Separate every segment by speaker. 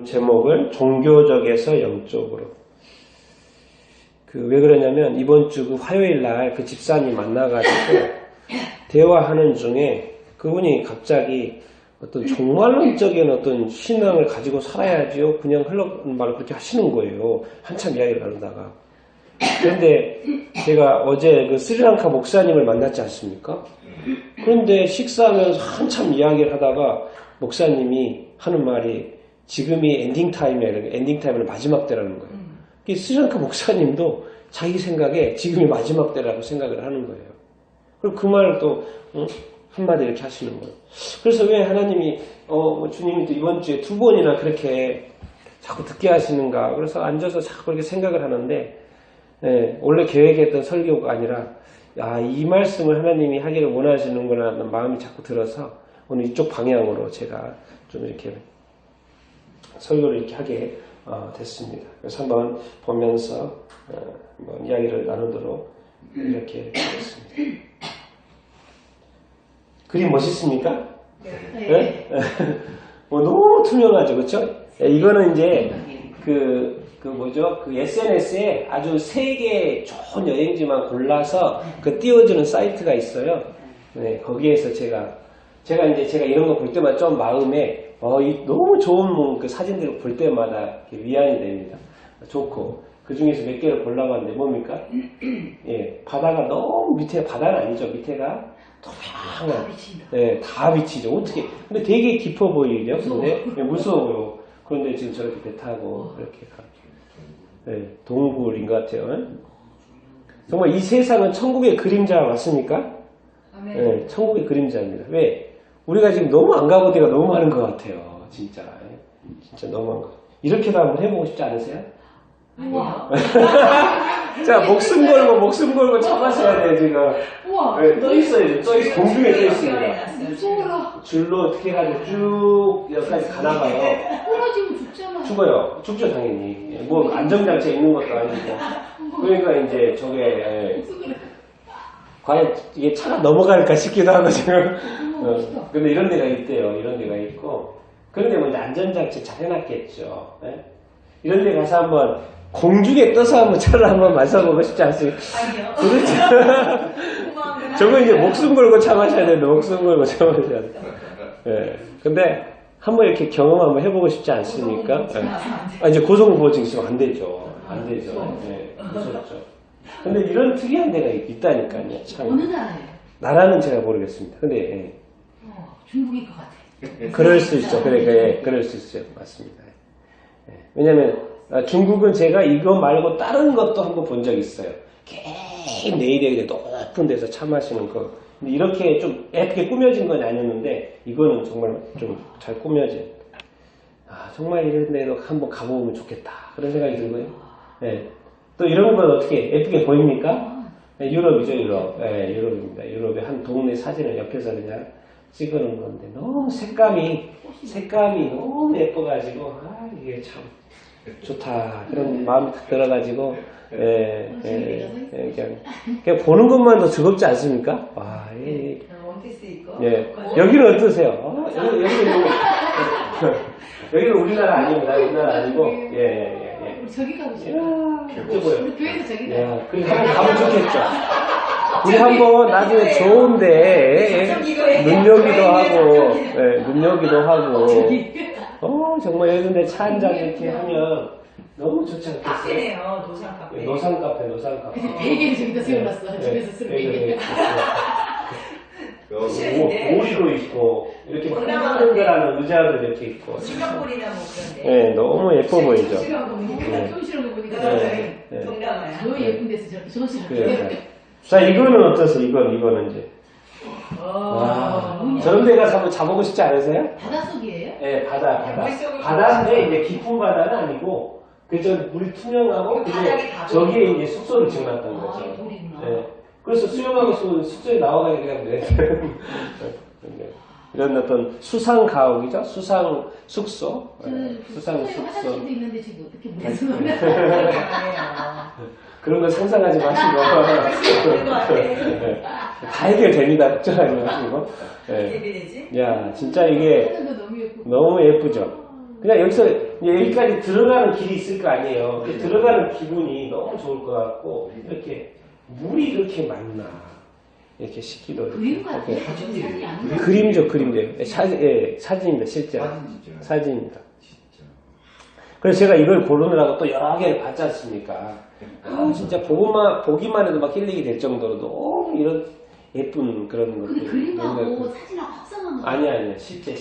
Speaker 1: 제목을 종교적에서 영적으로. 왜 그러냐면 이번 주 화요일 날 그 집사님 만나가지고 대화하는 중에 그분이 갑자기 어떤 종말론적인 어떤 신앙을 가지고 살아야지요. 그냥 흘러가는 말을 그렇게 하시는 거예요. 한참 이야기를 나누다가. 그런데 제가 어제 그 스리랑카 목사님을 만났지 않습니까? 그런데 식사하면서 한참 이야기를 하다가 목사님이 하는 말이 지금이 엔딩 타임이야. 엔딩 타임은 마지막 때라는 거예요. 스리랑카 목사님도 자기 생각에 지금이 마지막 때라고 생각을 하는 거예요. 그리고 그 말을 또 한마디 이렇게 하시는 거예요. 그래서 왜 하나님이 주님이 또 이번 주에 2번이나 그렇게 자꾸 듣게 하시는가. 그래서 앉아서 자꾸 그렇게 생각을 하는데 원래 계획했던 설교가 아니라 이 말씀을 하나님이 하기를 원하시는구나 하는 마음이 자꾸 들어서 오늘 이쪽 방향으로 제가 좀 이렇게 설교를 이렇게 하게 됐습니다. 그래서 한번 보면서 한번 이야기를 나누도록 이렇게 하겠습니다. 그림 멋있습니까? 네? 너무 투명하죠, 그렇죠? 이거는 이제 그 SNS에 아주 세계 좋은 여행지만 골라서 띄워주는 사이트가 있어요. 네, 거기에서 제가 이런 거 볼 때마다 좀 마음에 너무 좋은 그 사진들을 볼 때마다 위안이 됩니다. 좋고 그 중에서 몇 개를 골라봤는데 뭡니까? 바다가 너무 밑에 바다는 아니죠. 밑에가 투명한. 네, 다 비치죠. 어떻게? 근데 되게 깊어 보이죠. 근데 무서워요. 그런데 지금 저렇게 배 타고 이렇게 가. 동굴인 것 같아요. 정말 이 세상은 천국의 그림자 맞습니까? 네, 천국의 그림자입니다. 왜? 우리가 지금 너무 안 가본 데가 너무 많은 것 같아요. 진짜 너무 많은 것 같아요. 이렇게도 한번 해보고 싶지 않으세요?
Speaker 2: 아니요.
Speaker 1: 자, 목숨 걸고 참아셔야 돼요, 지금.
Speaker 2: 우와.
Speaker 1: 떠 있어요, 공중에 떠 있습니다.
Speaker 2: 무서워라.
Speaker 1: 줄로 어떻게 해가지고 쭉 여기까지 가나봐요.
Speaker 2: 떨어지면 죽잖아.
Speaker 1: 죽어요. 죽죠, 당연히. 뭐, 안전장치가 있는 것도 아니고. 그러니까 이제 저게, 과연 이게 차가 넘어갈까 싶기도 하고 지금. 근데 이런 데가 있대요. 이런 데가 있고. 그런데 먼저 안전장치 잘 해놨겠죠. 이런 데 가서 한번 공중에 떠서 한번 차를 한번 마셔보고 싶지 않습니까?
Speaker 2: 아니요.
Speaker 1: 그렇죠. 저거 이제 목숨 걸고 참아셔야 되는데, 목숨 걸고 참아셔야 돼. 근데 한번 이렇게 경험 한번 해보고 싶지 않습니까? 이제 고소공포증 있으면 안 되죠. 안 되죠. 무섭죠. 근데 이런 특이한 데가 있다니까요. 참.
Speaker 2: 어느 나라예요?
Speaker 1: 나라는 제가 모르겠습니다. 근데
Speaker 2: 중국일 것 같아.
Speaker 1: 그럴 수 있죠. 그럴 수 있어요. 맞습니다. 왜냐면 중국은 제가 이거 말고 다른 것도 한번 본 적이 있어요. 개인 내일에 높은 데서 차 마시는 거. 근데 이렇게 좀 예쁘게 꾸며진 건 아니었는데 이거는 정말 좀 잘 꾸며진. 정말 이런 데도 한번 가보면 좋겠다. 그런 생각이 들고요. 또 이런 건 어떻게 예쁘게 보입니까? 유럽이죠, 유럽. 유럽입니다. 유럽의 한 동네 사진을 옆에서 그냥 찍어놓은 건데 너무 색감이 너무 예뻐가지고 이게 참 좋다 그런 마음이 딱 들어가지고 그냥 보는 것만도 즐겁지 않습니까?
Speaker 2: 원피스 입고.
Speaker 1: 여기는 어떠세요? 여기는 우리나라 아닙니다. 우리나라 아니고
Speaker 2: 우리 저기 가고 싶어. 우리 교회도 저기 가.
Speaker 1: 그래서 한번 가면 좋겠죠. 우리 한번 나중에 좋은데 눈여기도 하고 정말 여기데 차 한잔 이렇게 하면 너무 좋지 않겠어요?
Speaker 2: 카페네요. 노상 카페.
Speaker 1: 노상 카페.
Speaker 2: 베개를 저기다 세워놨어. 집에서 쓰는 베개.
Speaker 1: 오리도 있고 이렇게 흔들흔들하는 의자도 이렇게 있고
Speaker 2: 싱가포르나 뭐 그런데.
Speaker 1: 너무 예뻐 보이죠.
Speaker 2: 손실한 거 보니까 동남아야. 저 예쁜 데서 저렇게 손실한
Speaker 1: 자, 이거는 어떠세요? 이거는 이제 저런 데 가서 한번 자보고 싶지 않으세요?
Speaker 2: 바닷속이에요?
Speaker 1: 네, 바다인데 이제 깊은 바다는 아니고 그저 물이 투명하고 저기에 이제 숙소를 지어놨던 거죠. 그래서 수영하고 숙소에 나와가지고 그냥 이런 어떤 수상 가옥이죠? 수상 숙소. 수상 숙소.
Speaker 2: 화장실도 있는데 지금 어떻게 물에서
Speaker 1: 그런 거 상상하지 마시고 다 해결됩니다. 걱정하지 마시고. 야, 진짜 이게 너무 예쁘죠? 그냥 여기서 여기까지 들어가는 길이 있을 거 아니에요. 들어가는 기분이 너무 좋을 것 같고 이렇게 물이 이렇게 많나 이렇게 식기도
Speaker 2: 그림 같아.
Speaker 1: 이렇게.
Speaker 2: 사진이 아니야.
Speaker 1: 그림이죠, 그림이에요. 사진입니다, 실제. 사진입니다. 그래서 제가 이걸 고르느라고 또 여러 개를 봤지 않습니까? 진짜 보기만 해도 막 힐링이 될 정도로 너무 이런 예쁜 그런 것들.
Speaker 2: 근데 그림하고 사진하고 합성한 거
Speaker 1: 아니야. 실제.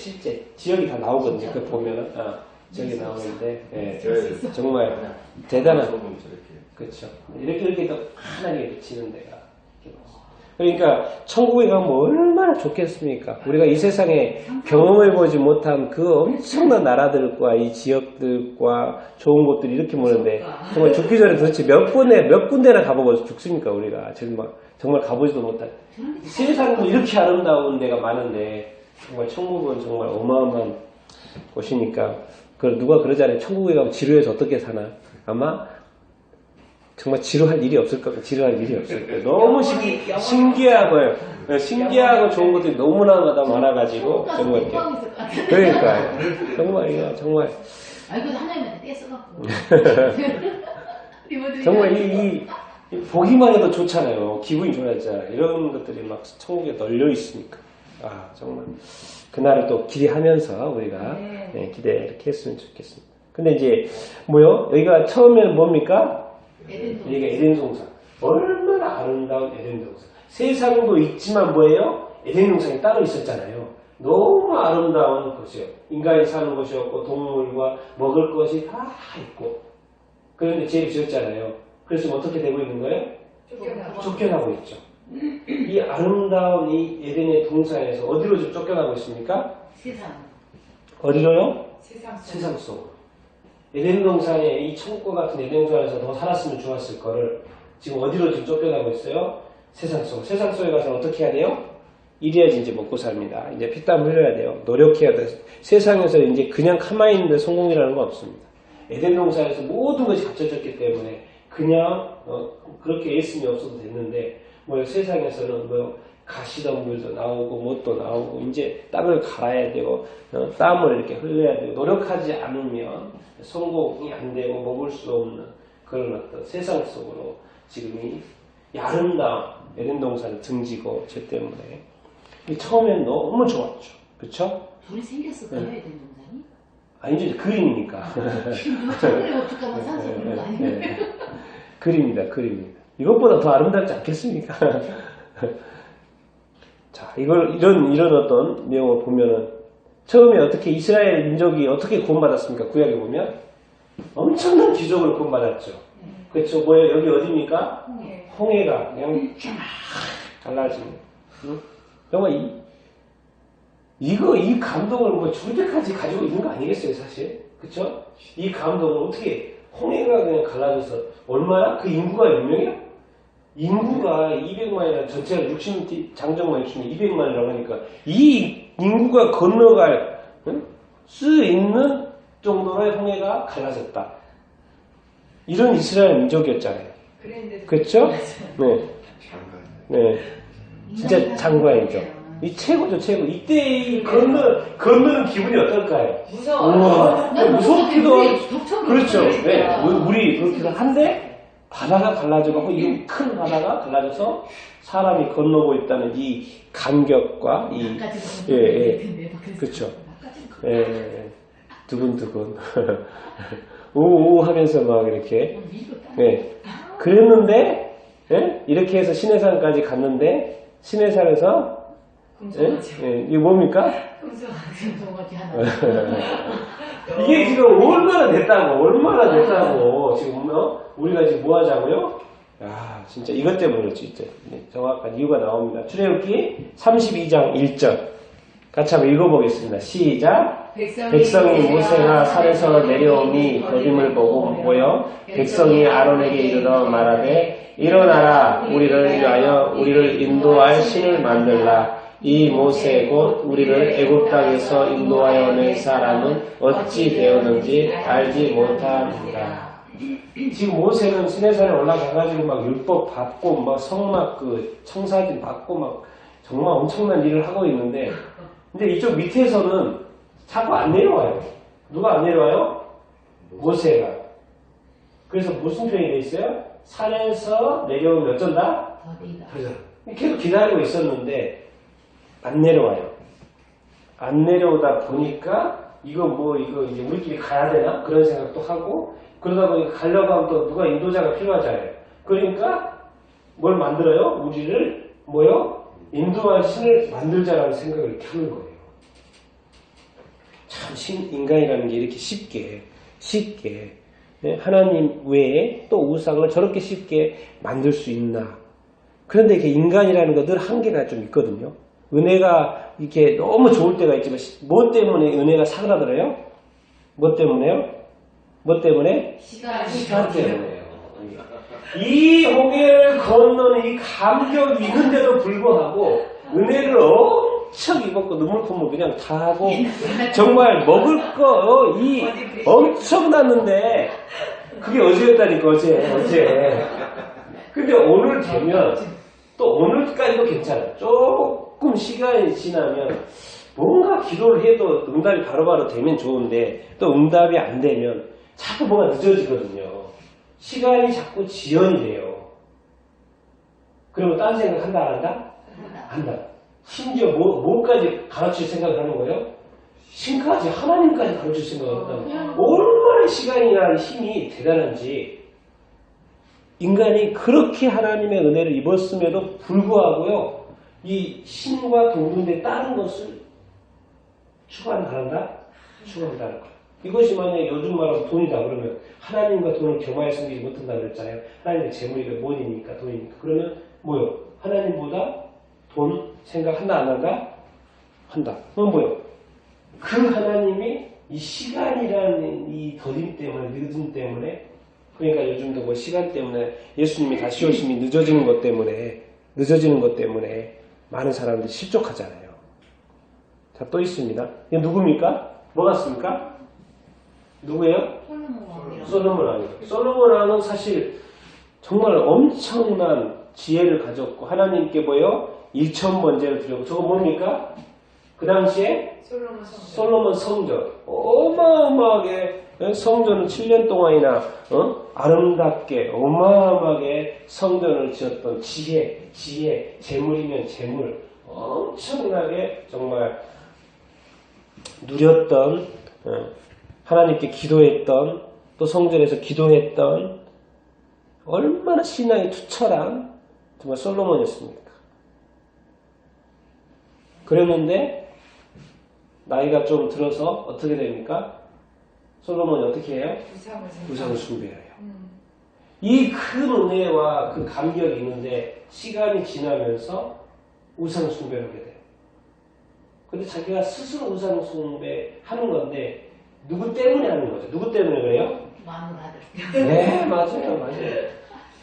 Speaker 1: 지역이 다 나오거든요. 그 보면은. 지역이 나오는데, 정말 대단한. 그렇죠. 이렇게 또 환하게 비치는 데가. 그러니까 천국에 가면 얼마나 좋겠습니까? 우리가 이 세상에 경험해보지 못한 그 엄청난 나라들과 이 지역들과 좋은 곳들이 이렇게 모는데 정말 죽기 전에 도대체 몇 군데나 가보고 죽습니까? 우리가 정말 가보지도 못한 세상도 이렇게 아름다운 데가 많은데 정말 천국은 정말 어마어마한 곳이니까 누가 그러잖아요. 천국에 가면 지루해서 어떻게 사나? 아마 정말 지루할 일이 없을 거예요. 너무 신기하고 좋은 것들이 너무나 많아가지고 정말 이렇게. 그러니까요. 정말.
Speaker 2: 아이고 하나님한테 떼써갖고.
Speaker 1: 정말 이 보기만 해도 좋잖아요. 기분이 좋아지잖아요. 이런 것들이 막 천국에 널려 있으니까. 정말 그날을 또 기대하면서 우리가 기대 이렇게 했으면 좋겠습니다. 근데 이제 여기가 처음에는 뭡니까? 여기가 에덴 동산. 얼마나 아름다운 에덴 동산. 세상도 있지만 뭐예요? 에덴 동산이 따로 있었잖아요. 너무 아름다운 곳이요. 인간이 사는 곳이었고 동물과 먹을 것이 다 있고. 그런데 죄를 지었잖아요. 그래서 어떻게 되고 있는 거예요? 쫓겨나고 있죠. 이 아름다운 이 에덴의 동산에서 어디로 좀 쫓겨나고 있습니까?
Speaker 2: 세상.
Speaker 1: 어디로요?
Speaker 2: 세상
Speaker 1: 속으로. 에덴 동산에 이 천국과 같은 에덴 동산에서 더 살았으면 좋았을 거를 지금 어디로 지금 쫓겨나고 있어요? 세상 속. 세상 속에 가서 어떻게 해야 돼요? 이래야지 이제 먹고 삽니다. 이제 피땀 흘려야 돼요. 노력해야 돼요. 세상에서 이제 그냥 가만히 있는데 성공이라는 건 없습니다. 에덴 동산에서 모든 것이 갖춰졌기 때문에 그냥 그렇게 애씀이 없어도 됐는데 세상에서는 가시덤불도 나오고 뭣도 나오고 이제 땀을 갈아야 되고 땀을 이렇게 흘려야 되고 노력하지 않으면 성공이 안 되고 먹을 수 없는 그런 어떤 세상 속으로 지금 이 아름다운 에덴 동산을 등지고 죄 때문에 처음엔 너무 좋았죠. 그렇죠?
Speaker 2: 둘이 생겼을까요, 에덴 동산이?
Speaker 1: 아니죠. 그림이니까.
Speaker 2: 천국에 어떡하면 사서 그런 거 아니에요?
Speaker 1: 그림입니다. 이것보다 더 아름답지 않겠습니까? 자, 이런 어떤 내용을 보면은, 처음에 어떻게 이스라엘 민족이 어떻게 구원받았습니까? 구약에 보면? 엄청난 기적을 구원받았죠. 그렇죠. 여기 어디입니까? 홍해가 그냥 쫙 갈라지는. 정말 이 감동을 죽을 때까지 가지고 있는 거 아니겠어요, 사실? 그쵸? 이 감동을 어떻게, 홍해가 그냥 갈라져서, 얼마야? 그 인구가 몇 명이야? 인구가 200만이나 전체가 장정만 200만이라고 하니까, 이 인구가 건너갈, 수 있는 정도로의 홍해가 갈라졌다. 이런 이스라엘 민족이었잖아요. 그쵸? 네. 진짜 장관이죠. 이 최고죠, 최고. 이때 건너는 기분이 어떨까요? 무섭기도 하고. 그렇죠. 네. 물이 그렇기도 한데, 바다가 갈라져가고, 이 큰 바다가 갈라져서 사람이 건너고 있다는 이 감격과 그렇죠. 두근두근. 우우 하면서 막 이렇게. 그랬는데, 이렇게 해서 시내산까지 갔는데, 시내산에서 이게 뭡니까? 이게 지금 얼마나 됐다고 지금 우리가 지금 뭐 하자고요? 진짜 이것 때문에 그렇지 이제 정확한 이유가 나옵니다. 출애굽기 32장 1절 같이 한번 읽어보겠습니다. 시작. 백성이 모세가 산에서 내려오니 거짐을 보고 모여 백성이 아론에게 이르러 말하되 일어나라 우리를 위하여 우리를 인도할 신을 만들라. 이 모세 곧 우리를 애굽 땅에서 인도하여 낸 사람은 어찌 되었는지 알지 못합니다. 지금 모세는 시내산에 올라가가지고 막 율법 받고 막 성막 청사진 받고 막 정말 엄청난 일을 하고 있는데 근데 이쪽 밑에서는 자꾸 안 내려와요. 누가 안 내려와요? 모세가. 그래서 무슨 표현이 돼 있어요? 산에서 내려오면 어쩐다? 계속 기다리고 있었는데 안 내려와요. 안 내려오다 보니까 이거 이제 우리끼리 가야 되나? 그런 생각도 하고 그러다 보니까 가려고 하면 또 누가 인도자가 필요하잖아요. 그러니까 뭘 만들어요? 우리를 인도할 신을 만들자라는 생각을 이렇게 하는 거예요. 참 인간이라는 게 이렇게 쉽게 하나님 외에 또 우상을 저렇게 쉽게 만들 수 있나. 그런데 이게 인간이라는 거 늘 한계가 좀 있거든요. 은혜가 이렇게 너무 좋을 때가 있지만 뭐 때문에 은혜가 사그라들어요? 뭐 때문에요? 뭐 때문에? 시간 때문에요. 이 홍해를 건너는 이 감격이 있는데도 불구하고 은혜를 엄청 입었고 눈물 콧물 그냥 다 하고 정말 먹을 거 이 엄청났는데 그게 어제였다니까 어제. 근데 오늘 되면 또 오늘까지도 괜찮아요. 조금 시간이 지나면 뭔가 기도를 해도 응답이 바로바로 되면 좋은데 또 응답이 안 되면 자꾸 뭐가 늦어지거든요. 시간이 자꾸 지연이 돼요. 그러면 딴 생각 한다 안 한다? 한다. 심지어 뭐까지 가르칠 생각을 하는 거예요? 신까지 하나님까지 가르칠 생각을 한다는 얼마나 시간이나 힘이 대단한지 인간이 그렇게 하나님의 은혜를 입었음에도 불구하고요. 이 신과 동등된 다른 것을 추구하는 바란다? 추구한다는 거. 이것이 만약에 요즘 말하면 돈이다 그러면 하나님과 돈을 겸하여 섬기지 못한다 그랬잖아요. 하나님의 재물이 원이니까 돈이니까. 그러면 뭐요? 하나님보다 돈 생각한다 안 한다? 한다. 그럼 뭐요? 그 하나님이 이 시간이라는 이 더딤 때문에 늦음 때문에 그러니까 요즘도 뭐 시간 때문에 예수님이 다시 오심이 늦어지는 것 때문에 많은 사람들이 실족하잖아요. 자, 또 있습니다. 이게 누굽니까? 뭐 같습니까? 누구예요? 솔로몬 왕이에요. 솔로몬 왕은 사실 정말 엄청난 지혜를 가졌고 하나님께 뭐요? 1,000번제를 드렸고 저거 뭡니까? 그 당시에 솔로몬 성전 어마어마하게 성전을 7년 동안이나 아름답게 어마어마하게 성전을 지었던 지혜, 재물이면 재물 엄청나게 정말 누렸던 하나님께 기도했던 또 성전에서 기도했던 얼마나 신앙이 투철한 정말 솔로몬이었습니까? 그랬는데 나이가 좀 들어서 어떻게 됩니까? 솔로몬이 어떻게 해요? 우상을 숭배해요. 이 큰 은혜와 그 감격이 있는데 시간이 지나면서 우상 숭배를 하게 돼요. 근데 자기가 스스로 우상 숭배하는 건데 누구 때문에 하는 거죠? 누구 때문에 그래요? 네, 맞아요.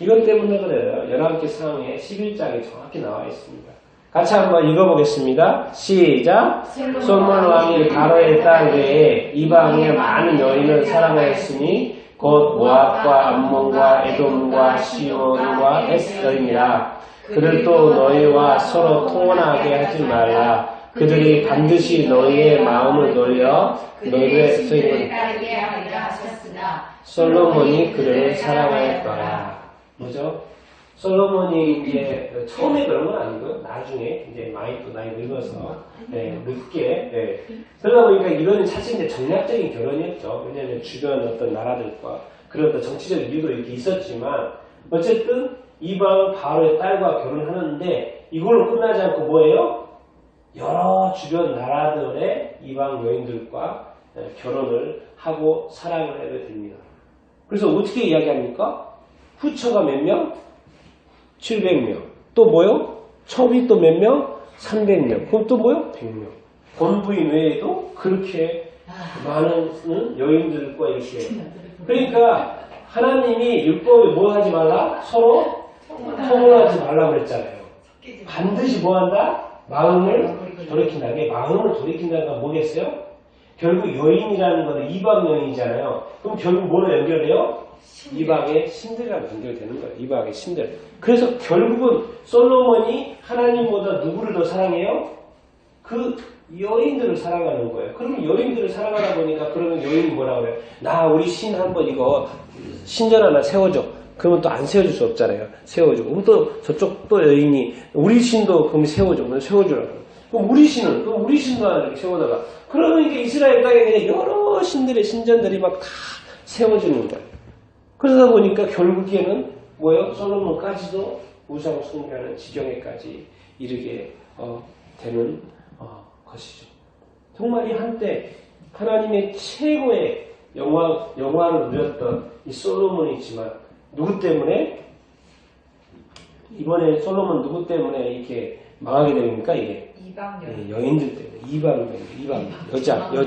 Speaker 1: 이것 때문에 그래요. 11개 상에 11장에 정확히 나와 있습니다. 같이 한번 읽어보겠습니다. 시작. 솔로몬 왕이 바로의 땅 외에 이방의 많은 여인을 사랑하였으니 곧 모압과 암몬과 에돔과 시온과 에스더입니다. 그들도 너희와 서로 통혼하게 하지 말라. 그들이 반드시 너희의 마음을 놀려 너희의 스승을 따르게 하리라 하셨으나 솔로몬이 그들을 사랑하였더라. 뭐죠? 솔로몬이 이제 처음에 그런 건 아니고요. 나중에 이제 많이 또 나이 늙어서 늦게 그러다 보니까 이거는 사실 이제 정략적인 결혼이었죠. 왜냐하면 주변 어떤 나라들과 그런 어떤 정치적 이유도 이렇게 있었지만 어쨌든 이방 바로의 딸과 결혼하는데 이걸로 끝나지 않고 뭐예요? 여러 주변 나라들의 이방 여인들과 결혼을 하고 사랑을 하게 됩니다. 그래서 어떻게 이야기합니까? 후처가 몇 명? 700명. 또 뭐요? 첩이 또 몇 명? 300명. 그럼 또 뭐요? 100명. 본부인 외에도 그렇게 많은 여인들과 이렇게. 그러니까 하나님이 율법에 뭐 하지 말라? 서로 통혼하지 말라고 했잖아요. 반드시 뭐 한다? 마음을 돌이킨다. 마음을 돌이킨다는 건 뭐겠어요? 결국 여인이라는 거는 이방 여인이잖아요. 그럼 결국 뭐로 연결돼요? 이방의 신들이랑 연결되는 거예요. 이방의 신들. 그래서 결국은 솔로몬이 하나님보다 누구를 더 사랑해요? 그 여인들을 사랑하는 거예요. 그러면 여인들을 사랑하다 보니까 그러면 여인이 뭐라고 해요? 우리 신 한번 이거 신전 하나 세워줘. 그러면 또 안 세워줄 수 없잖아요. 세워주고. 그럼 또 저쪽 또 여인이 우리 신도 그럼 세워줘. 그럼 세워주라고. 그럼 우리 신도 하나 이렇게 세워다가 그러면 이게 이스라엘 땅에 그냥 여러 신들의 신전들이 막 다 세워지는 거예요. 그러다 보니까 결국에는 뭐예요? 솔로몬까지도 우상 숭배하는 지경에까지 이르게 되는 것이죠. 정말 이 한때 하나님의 최고의 영화를 누렸던 이 솔로몬이지만 누구 때문에 이번에 솔로몬 누구 때문에 이렇게 망하게 됩니까? 이게 여인들 때문에 이방 여자들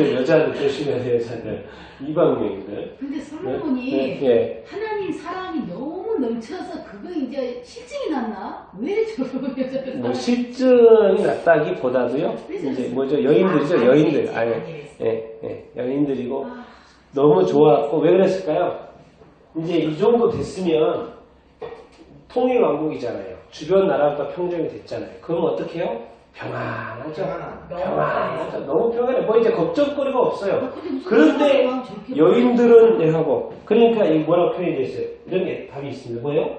Speaker 1: 여자들 조심해야 돼요. 이방 여인들.
Speaker 2: 근데 솔로몬이 하나님 사랑이 너무 넘쳐서 그거 이제 실증이 났나? 왜 저런 여자를
Speaker 1: 뭐 실증이 났다기보다도요. 이제 뭐죠? 여인들이죠. 여인들. 여인들이고 너무 좋았고 왜 그랬을까요? 이제 이 정도 됐으면 통일 왕국이잖아요. 주변 나라가 평정이 됐잖아요. 그럼 어떻게 해요? 평안하죠. 너무 평안해. 뭐 이제 걱정거리가 없어요. 그런데 여인들은 내하고 그러니까 이 뭐라고 표현이 됐어요? 이런 게 답이 있습니다. 뭐예요?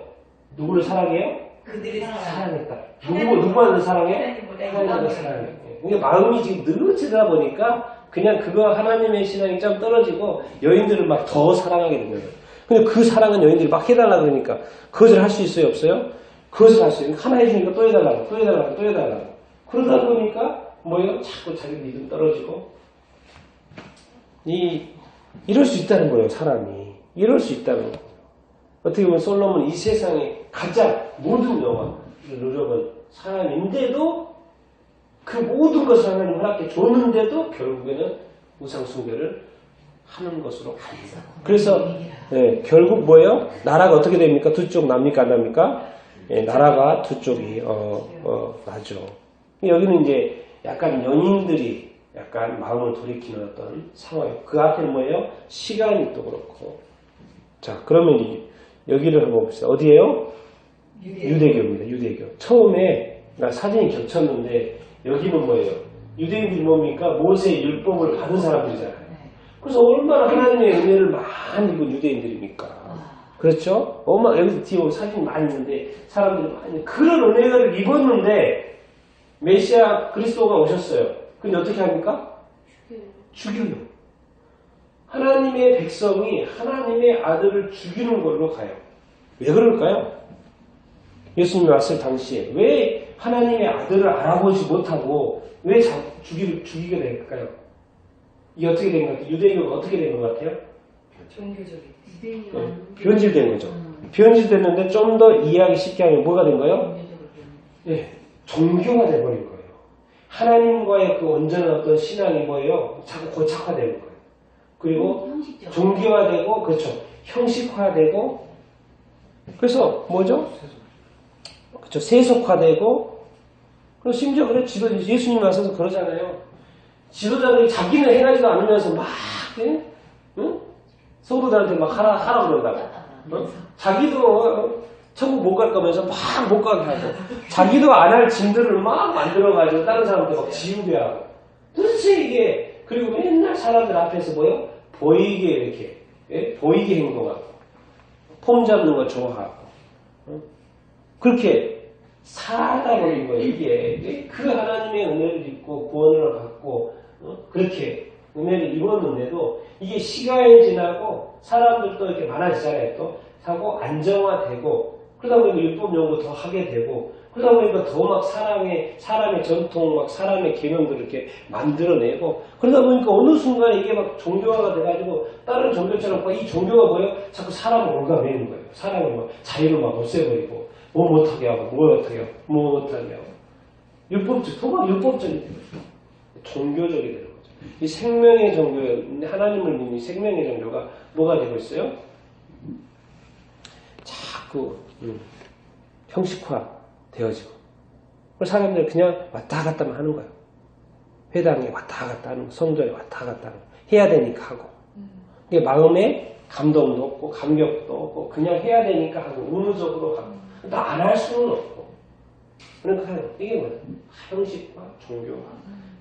Speaker 1: 누구를 사랑해요?
Speaker 3: 그들이
Speaker 1: 사랑했다. 누구한테 사랑해? 하나님을 사랑해. 그러니까 마음이 지금 느긋해다 보니까 그냥 그거 하나님의 신앙이 좀 떨어지고 여인들을 막 더 사랑하게 된 거예요. 근데 그 사랑은 여인들이 막 해달라 그러니까 그것을 할 수 있어요? 없어요? 그것을 할 수 있어요. 하나 해주니까 또 해달라고. 그러다 보니까 뭐예요? 자꾸 자기 믿음 떨어지고 이럴 수 있다는 거예요. 사람이. 이럴 수 있다는 거예요. 어떻게 보면 솔로몬은 이 세상에 가장 모든 영화를 누려본 사람인데도 그 모든 것을 하나님 허락해 줬는데도 결국에는 우상 숭배를 하는 것으로 갑니다. 그래서 결국 뭐예요? 나라가 어떻게 됩니까? 두 쪽 납니까? 안 납니까? 나라가 두 쪽이 나죠. 여기는 이제 약간 연인들이 약간 마음을 돌이키는 어떤 상황이에요. 그 앞에는 뭐예요? 시간이 또 그렇고. 자, 그러면 여기를 한번 봅시다. 어디예요? 유대교입니다. 유대교. 처음에 사진이 겹쳤는데 여기는 뭐예요? 유대인들이 뭡니까? 모세의 율법을 받은 사람들이잖아요. 그래서 얼마나 하나님의 은혜를 많이 입은 유대인들입니까? 그렇죠? 여기서 뒤에 보면 사진이 많이 있는데 사람들이 많이 그런 은혜를 입었는데 메시아 그리스도가 오셨어요. 근데 어떻게 합니까? 죽여요. 하나님의 백성이 하나님의 아들을 죽이는 걸로 가요. 왜 그럴까요? 예수님이 왔을 당시에 왜 하나님의 아들을 알아보지 못하고 왜 죽이게 될까요? 이게 어떻게 된 것 같아요? 유대교가 어떻게 된 것 같아요?
Speaker 3: 종교적인
Speaker 1: 변질된 거죠. 변질됐는데 좀 더 이해하기 쉽게 하면 뭐가 된 거예요? 종교가 돼버린 거예요. 하나님과의 그 온전한 어떤 신앙이 뭐예요? 자꾸 고착화되는 거예요. 그리고 종교화되고, 그렇죠. 형식화되고, 그래서 뭐죠? 그렇죠. 세속화되고, 그리고 심지어 그래 예수님 와서 그러잖아요. 지도자들이 자기는 행하지도 않으면서 막, 응? 성도들한테 막 하라 그런다고. 자기도 천국 못 갈 거면서 막 못 가게 하고, 자기도 안 할 짐들을 막 만들어가지고 다른 사람들 막 지우게 하고. 도대체 이게, 그리고 맨날 사람들 앞에서 뭐요? 보이게 이렇게, 보이게 행동하고, 폼 잡는 거 좋아하고, 그렇게 살아버린 거예요. 이게 그 하나님의 은혜를 입고 구원을 받고 그렇게 은혜를 입었는데도 이게 시간이 지나고 사람들도 이렇게 많아지잖아요. 또 하고 안정화되고 그러다 보니까 율법 연구 더 하게 되고 그러다 보니까 더 막 사람의 전통 막 사람의 계명들을 이렇게 만들어내고 그러다 보니까 어느 순간에 이게 막 종교화가 돼가지고 다른 종교처럼 이 종교가 뭐예요? 자꾸 사람을 올가매는 거예요. 사람을 막 자유를 막 없애버리고 뭐 못하게 하고 뭐 못하게 하고 율법적 도박 율법적이 되는 거죠. 종교적이 되는 거죠. 이 생명의 종교 하나님을 믿는 생명의 종교가 뭐가 되고 있어요? 자꾸 형식화 되어지고 그래서 사람들이 그냥 왔다 갔다만 하는 거예요. 회당에 왔다 갔다 하는 거, 성전에 왔다 갔다 하는 거. 해야 되니까 하고 이게 마음에 감동도 없고 감격도 없고 그냥 해야 되니까 하고 의무적으로 하고 또 안 할 수는 없고 그러니까 이게 뭐야? 형식과 종교가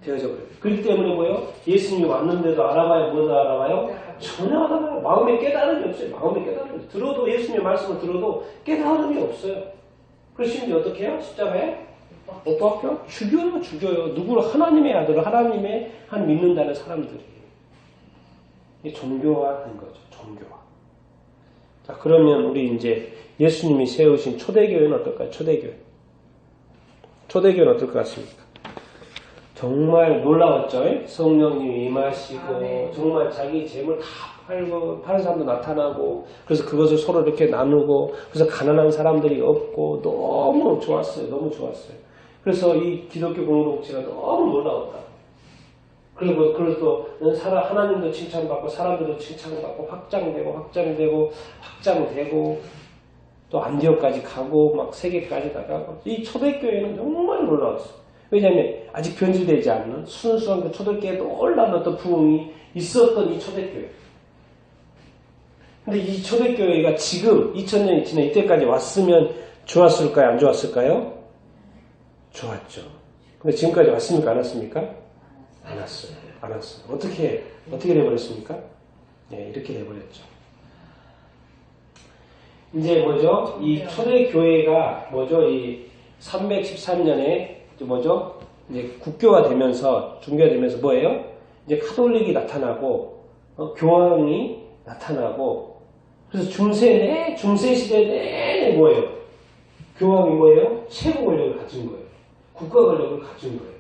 Speaker 1: 되어져 버려요. 그렇기 때문에 뭐예요? 예수님이 왔는데도 알아봐요? 못 알아봐요? 전혀 알아봐요. 마음에 깨달음이 없어요. 마음에 깨달음이 없어요. 들어도 예수님의 말씀을 들어도 깨달음이 없어요. 그래서 심지어 어떻게 해요? 십자가에 못 박혀? 죽여요. 누구를? 하나님의 아들을 하나님의 한 믿는다는 사람들이. 이게 종교화한 거죠. 종교화. 자, 그러면 우리 이제 예수님이 세우신 초대교회는 어떨까요? 초대교회는 어떨 것 같습니까? 정말 놀라웠죠? 성령님이 임하시고 정말 자기 재물 다 팔고 파는 사람도 나타나고 그래서 그것을 서로 이렇게 나누고 그래서 가난한 사람들이 없고 너무 좋았어요. 너무 좋았어요. 그래서 이 기독교 공동체가 너무 놀라웠다. 그리고 또 하나님도 칭찬받고 사람들도 칭찬받고 확장되고 또 안디옥까지 가고 막 세계까지 나가고 이 초대교회는 정말 놀라웠어요. 왜냐하면 아직 변질되지 않는 순수한 그 초대교회에 놀라운 어떤 부흥이 있었던 이 초대교회. 근데 이 초대교회가 지금 2000년이 지난 이때까지 왔으면 좋았을까요? 안 좋았을까요? 좋았죠. 근데 지금까지 왔습니까? 안 왔습니까? 안 왔어요. 어떻게 돼버렸습니까? 네, 이렇게 돼버렸죠. 이제 뭐죠? 이 초대교회가 뭐죠? 이 313년에 뭐죠? 이제 국교가 되면서 중교가 되면서 뭐예요? 이제 카톨릭이 나타나고 교황이 나타나고 그래서 중세 시대 내내 뭐예요? 교황이 뭐예요? 최고 권력을 가진 거예요. 국가 권력을 가진 거예요.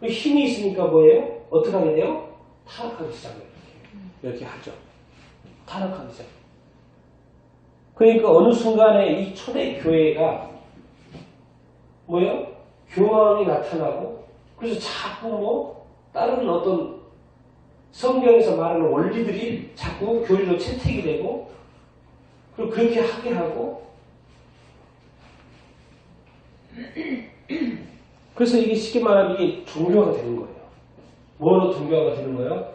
Speaker 1: 힘이 있으니까 뭐예요? 어떻게 하게 돼요? 타락하기 시작해요. 이렇게 하죠. 타락하기 시작. 그러니까 어느 순간에 이 초대교회가 뭐예요? 교황이 나타나고 그래서 자꾸 다른 어떤 성경에서 말하는 원리들이 자꾸 교리로 채택이 되고 그리고 그렇게 하게 하고 그래서 이게 쉽게 말하면 이게 종교가 되는 거예요. 뭐로 종교가 되는 거예요?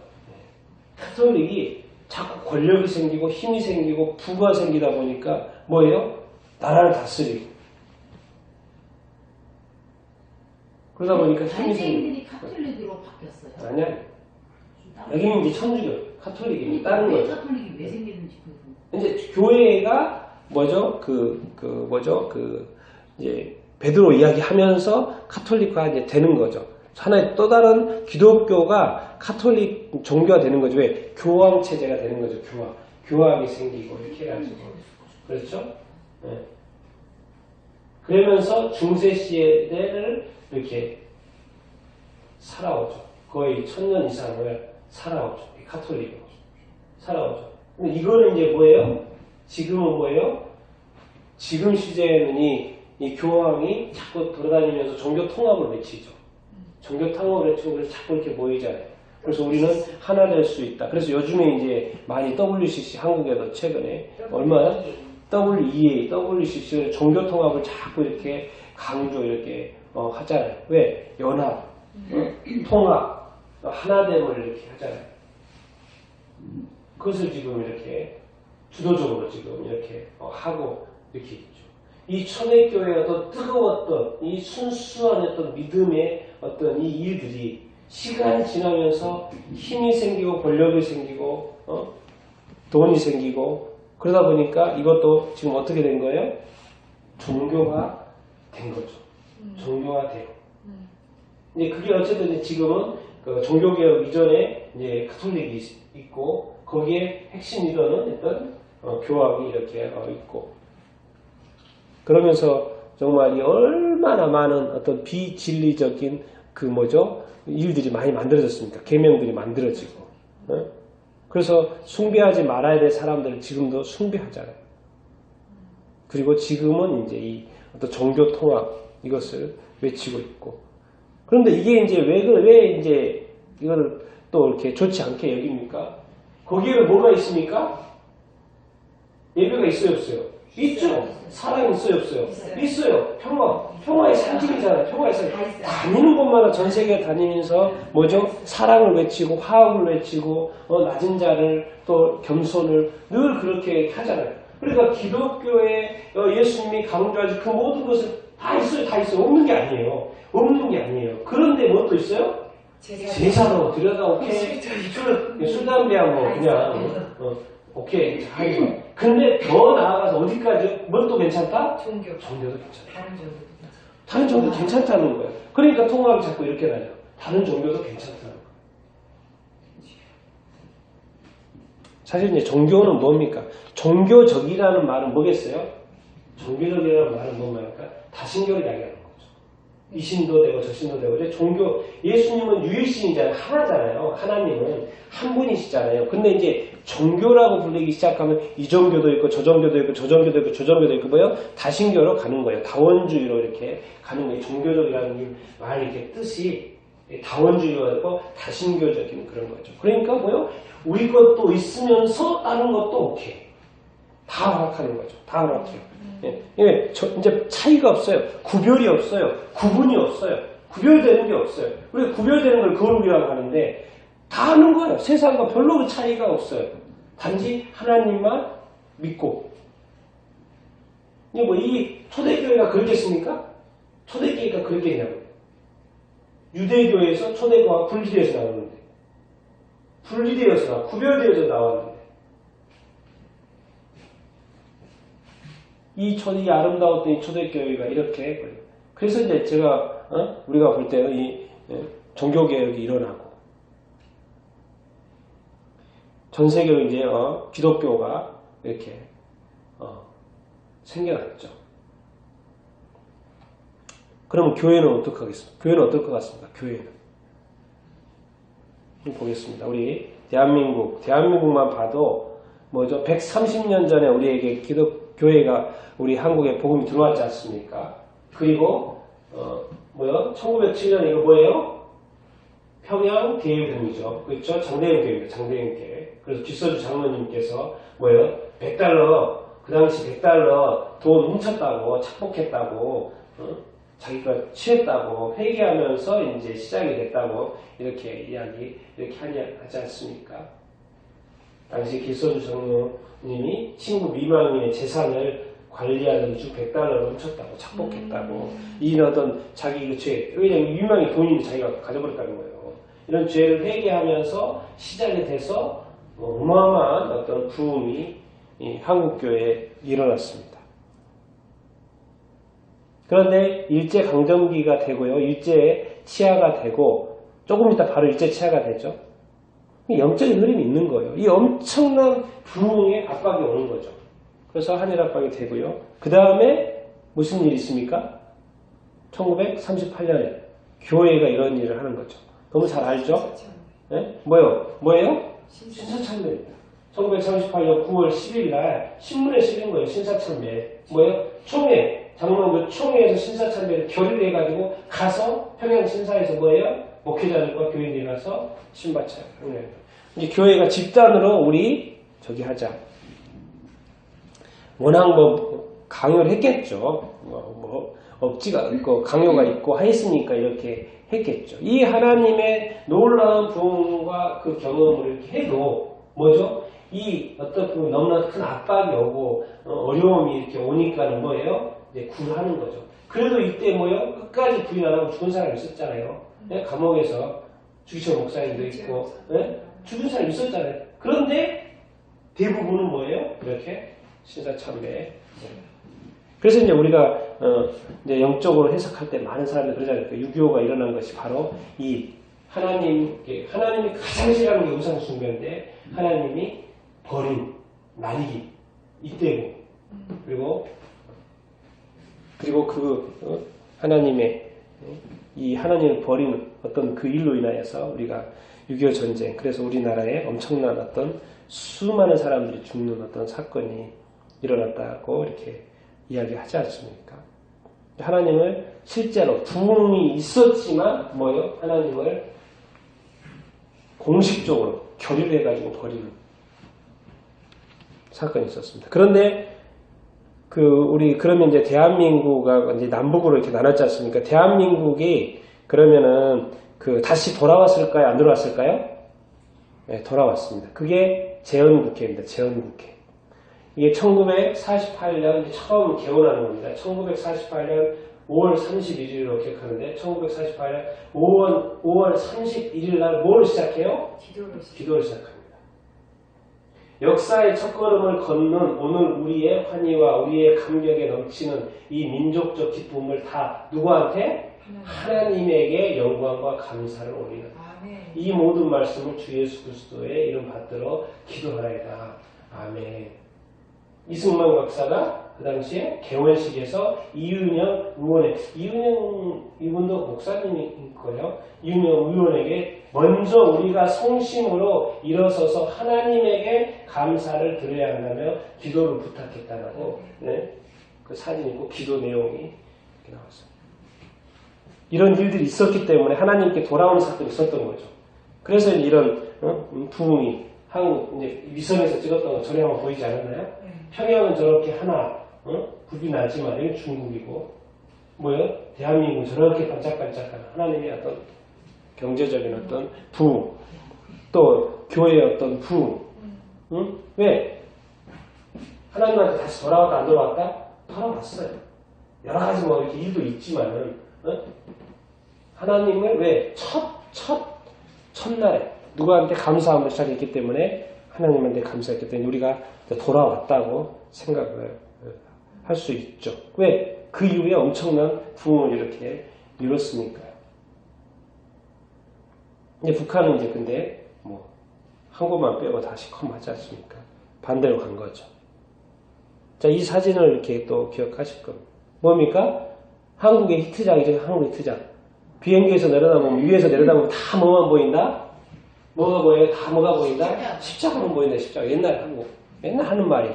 Speaker 1: 카톨릭이 자꾸 권력이 생기고 힘이 생기고 부가 생기다 보니까 뭐예요? 나라를 다스리고 그러다 보니까 힘이 생기고
Speaker 2: 카톨릭으로 바뀌었어요.
Speaker 1: 아니야. 여기는 이제 천주교 카톨릭이 다른 거예요.
Speaker 2: 카톨릭이 왜 생겼는지
Speaker 1: 이제 교회가 뭐죠? 이제 베드로 이야기하면서 카톨릭화 이제 되는 거죠. 하나의 또 다른 기독교가 카톨릭 종교가 되는 거죠. 왜? 교황 체제가 되는 거죠. 교황이 생기고 이렇게 해가지고 그렇죠? 네. 그러면서 중세 시대를 이렇게 살아오죠. 거의 1000년 이상을 살아오죠. 카톨릭으로 살아오죠. 근데 이거는 이제 뭐예요? 지금은 뭐예요? 지금 시대에는 이 교황이 자꾸 돌아다니면서 종교 통합을 외치죠. 종교 통합을 외치고 그래서 자꾸 이렇게 모이잖아요. 그래서 우리는 하나 될 수 있다. 그래서 요즘에 이제 많이 WCC 한국에도 최근에 얼마나 WCC 종교 통합을 자꾸 이렇게 강조 이렇게 하잖아요. 왜? 연합, 통합, 하나됨을 이렇게 하잖아요. 그것을 지금 이렇게 주도적으로 지금 이렇게 하고 이렇게 있죠. 이 초대교회의 어떤 뜨거웠던 이 순수한 어떤 믿음의 어떤 이 일들이 시간이 지나면서 힘이 생기고 권력이 생기고 돈이 생기고 그러다 보니까 이것도 지금 어떻게 된 거예요? 종교화 된 거죠. 종교화되고 이제 그게 어쨌든 지금은 그 종교개혁 이전에 이제 카톨릭이 있고 거기에 핵심 리더는 일단 교황이 이렇게 있고 그러면서 정말 이 얼마나 많은 어떤 비진리적인 그 일들이 많이 만들어졌습니까? 계명들이 만들어지고 그래서 숭배하지 말아야 될 사람들을 지금도 숭배하잖아요. 그리고 지금은 이제 이 어떤 종교 통합 이것을 외치고 있고 그런데 이게 이제 왜 이제 이거를 또 이렇게 좋지 않게 여깁니까? 거기에 뭐가 있습니까? 예배가 있어요, 없어요? 있죠. 사랑이 있어요, 없어요? 있어요. 평화의 상징이잖아요. 평화의 상징. 다니는 곳마다 전 세계 다니면서 사랑을 외치고 화합을 외치고 낮은 자를 또 겸손을 늘 그렇게 하잖아요. 그러니까 기독교의 예수님이 강조하신 그 모든 것을 다 다 있어요, 다 있어요. 없는 게 아니에요. 없는 게 아니에요. 그런데 뭐 또 있어요? 제사로 들여다 오케이 술 담배야 뭐 그냥 오케이 하지. 근데 더 나아가서 어디까지 뭘 또 괜찮다? 종교도 괜찮다. 다른 종교도 괜찮다는 거예요. 그러니까 통합이 자꾸 이렇게 나요. 다른 종교도 괜찮다는 거예요. 사실 이제 종교는 뭡니까? 종교적이라는 말은 뭐겠어요? 종교적이라는 말은 뭐 말일까? 다신교를 이야기하는 거죠. 이 신도 되고 저 신도 되고. 이제 종교, 예수님은 유일신이잖아요. 하나잖아요. 하나님은 한 분이시잖아요. 근데 이제 종교라고 불리기 시작하면 이 종교도 있고 저 종교도 있고 저 종교도 있고 저 종교도 있고 뭐요? 다신교로 가는 거예요. 다원주의로 이렇게 가는 거예요. 종교적이라는 말 이렇게 뜻이 다원주의가 있고 다신교적인 그런 거죠. 그러니까 뭐요? 우리 것도 있으면서 다른 것도 오케이. 다 허락하는 거죠. 다 허락해요. 예, 이제 차이가 없어요. 구별이 없어요. 구분이 없어요. 구별되는 게 없어요. 우리가 구별되는 걸 거룩이라고 하는데 다 하는 거예요. 세상과 별로 차이가 없어요. 단지 하나님만 믿고. 이 초대교회가 그러겠습니까? 초대교회가 그러겠냐고요. 유대교회에서 초대교회가 분리되어서 나오는데 분리되어서 구별되어서 나왔는데 이 아름다웠던 이 초대교회가 이렇게 그래서 이제 제가 우리가 볼 때 이 종교개혁이 일어나고 전 세계로 이제 기독교가 이렇게 생겨났죠. 그러면 교회는 어떻게 하겠습니까? 교회는 어떨 것 같습니까? 교회는 보겠습니다. 우리 대한민국만 봐도 뭐죠? 130년 전에 우리에게 교회가 우리 한국에 복음이 들어왔지 않습니까? 그리고 1907년 이거 뭐예요? 평양 대유교이죠. 그렇죠? 장대현 교회입니다. 장대현 교회. 그래서 뒷서주 장로님께서 뭐예요? 100달러 그 당시 100달러 돈 훔쳤다고 착복했다고 자기가 취했다고 회개하면서 이제 시작이 됐다고 이렇게 하지 않습니까? 당시 길서주 장로님이 친구 미망인의 재산을 관리하던 중 100달러를 훔쳤다고 착복했다고 이런 어떤 자기 그 죄, 왜냐면 유명한 돈인데 자기가 가져버렸다는 거예요. 이런 죄를 회개하면서 시작이 돼서 어마어마한 어떤 부흥이 이 한국교회에 일어났습니다. 그런데 일제강점기가 되고요. 일제 치하가 되고 조금 이따 바로 일제 치하가 되죠. 영적인 흐름이 있는 거예요. 이 엄청난 부흥의 압박이 오는 거죠. 그래서 한일 압박이 되고요. 그 다음에 무슨 일이 있습니까? 1938년에 교회가 이런 일을 하는 거죠. 너무 잘 알죠? 네? 뭐예요? 신사참배입니다. 1938년 9월 10일 날 신문에 실린 거예요. 신사참배. 뭐예요? 장로교 총회에서 신사참배를 결의해가지고 가서 평양 신사에서 뭐예요? 목회자들과 교인들이 가서 신바쳐요. 이제 교회가 집단으로 우리 하자. 워낙 강요를 했겠죠. 억지가 있고 강요가 있고 했으니까 이렇게 했겠죠. 이 하나님의 놀라운 부흥과 그 경험을 이렇게 해도 뭐죠? 이 어떤 너무나 큰 압박이 오고 어려움이 이렇게 오니까는 뭐예요? 이제 굴하는 거죠. 그래도 이때 뭐예요? 끝까지 부인 안 하고 죽은 사람이 있었잖아요. 감옥에서 주기철 목사님도 있고 죽은 사람이 있었잖아요. 그런데 대부분은 뭐예요? 이렇게 신사참배. 그래서 이제 우리가 이제 영적으로 해석할 때 많은 사람들이 그러잖아요. 6.25가 일어난 것이 바로 이 하나님이 가장 싫어하는 게 우상 숭배인데 하나님이 버린 날이기 이때고 그리고 그 하나님의 이 하나님을 버리는 어떤 그 일로 인하여서 우리가 6.25 전쟁, 그래서 우리나라에 엄청난 어떤 수많은 사람들이 죽는 어떤 사건이 일어났다고 이렇게 이야기하지 않습니까? 하나님을 실제로 부흥이 있었지만 뭐예요? 하나님을 공식적으로 결의를 해가지고 버리는 사건이 있었습니다. 그런데 그러면 이제 대한민국가 이제 남북으로 이렇게 나눴지 않습니까? 대한민국이 그러면은 다시 돌아왔을까요? 안 돌아왔을까요? 네, 돌아왔습니다. 그게 재헌국회입니다. 재헌국회. 이게 1948년 처음 개원하는 겁니다. 1948년 5월 31일로 기억하는데 1948년 5월 31일 날 뭘 시작해요? 기도를 시작합니다. 역사의 첫걸음을 걷는 오늘 우리의 환희와 우리의 감격에 넘치는 이 민족적 기쁨을 다 누구한테? 하나님에게 영광과 감사를 올리는 이 모든 말씀을 주 예수 그리스도의 이름 받들어 기도하라이다. 아멘. 이승만 박사가 그 당시에 개원식에서 이윤영 이분도 목사님일 거예요. 이윤영 의원에게 먼저 우리가 성심으로 일어서서 하나님에게 감사를 드려야 한다며 기도를 부탁했다라고 그 사진 있고 기도 내용이 이렇게 나왔어요. 이런 일들이 있었기 때문에 하나님께 돌아오는 사건이 있었던 거죠. 그래서 이런 부흥이 한국 이제 위성에서 찍었던 거 전에 한번 보이지 않았나요? 평양은 저렇게 하나 굽이 나지만 여기 중국이고 뭐예요? 대한민국은 저렇게 반짝반짝한 하나님의 어떤 경제적인 어떤 부흥 또 교회의 어떤 부흥 왜? 하나님한테 다시 돌아왔다 안 돌아왔다? 돌아왔어요. 여러 가지 뭐 이렇게 일도 있지만은 하나님을 왜 첫날에 누구한테 감사함을 시작했기 때문에 하나님한테 감사했기 때문에 우리가 돌아왔다고 생각을 할 수 있죠. 왜? 그 이후에 엄청난 부흥을 이렇게 이뤘으니까요. 이제 북한은 이제 근데 뭐 한 곳만 빼고 다 시커멓지 않습니까? 반대로 간 거죠. 자, 이 사진을 이렇게 또 기억하실 겁니다. 뭡니까? 한국의 히트장이죠. 한국 히트장. 비행기에서 내려다보면 위에서 내려다보면 다 뭐만 보인다? 뭐가 보여요? 다 뭐가 보인다? 십자가만 보인다. 십자가. 옛날 한국. 맨날 하는 말이.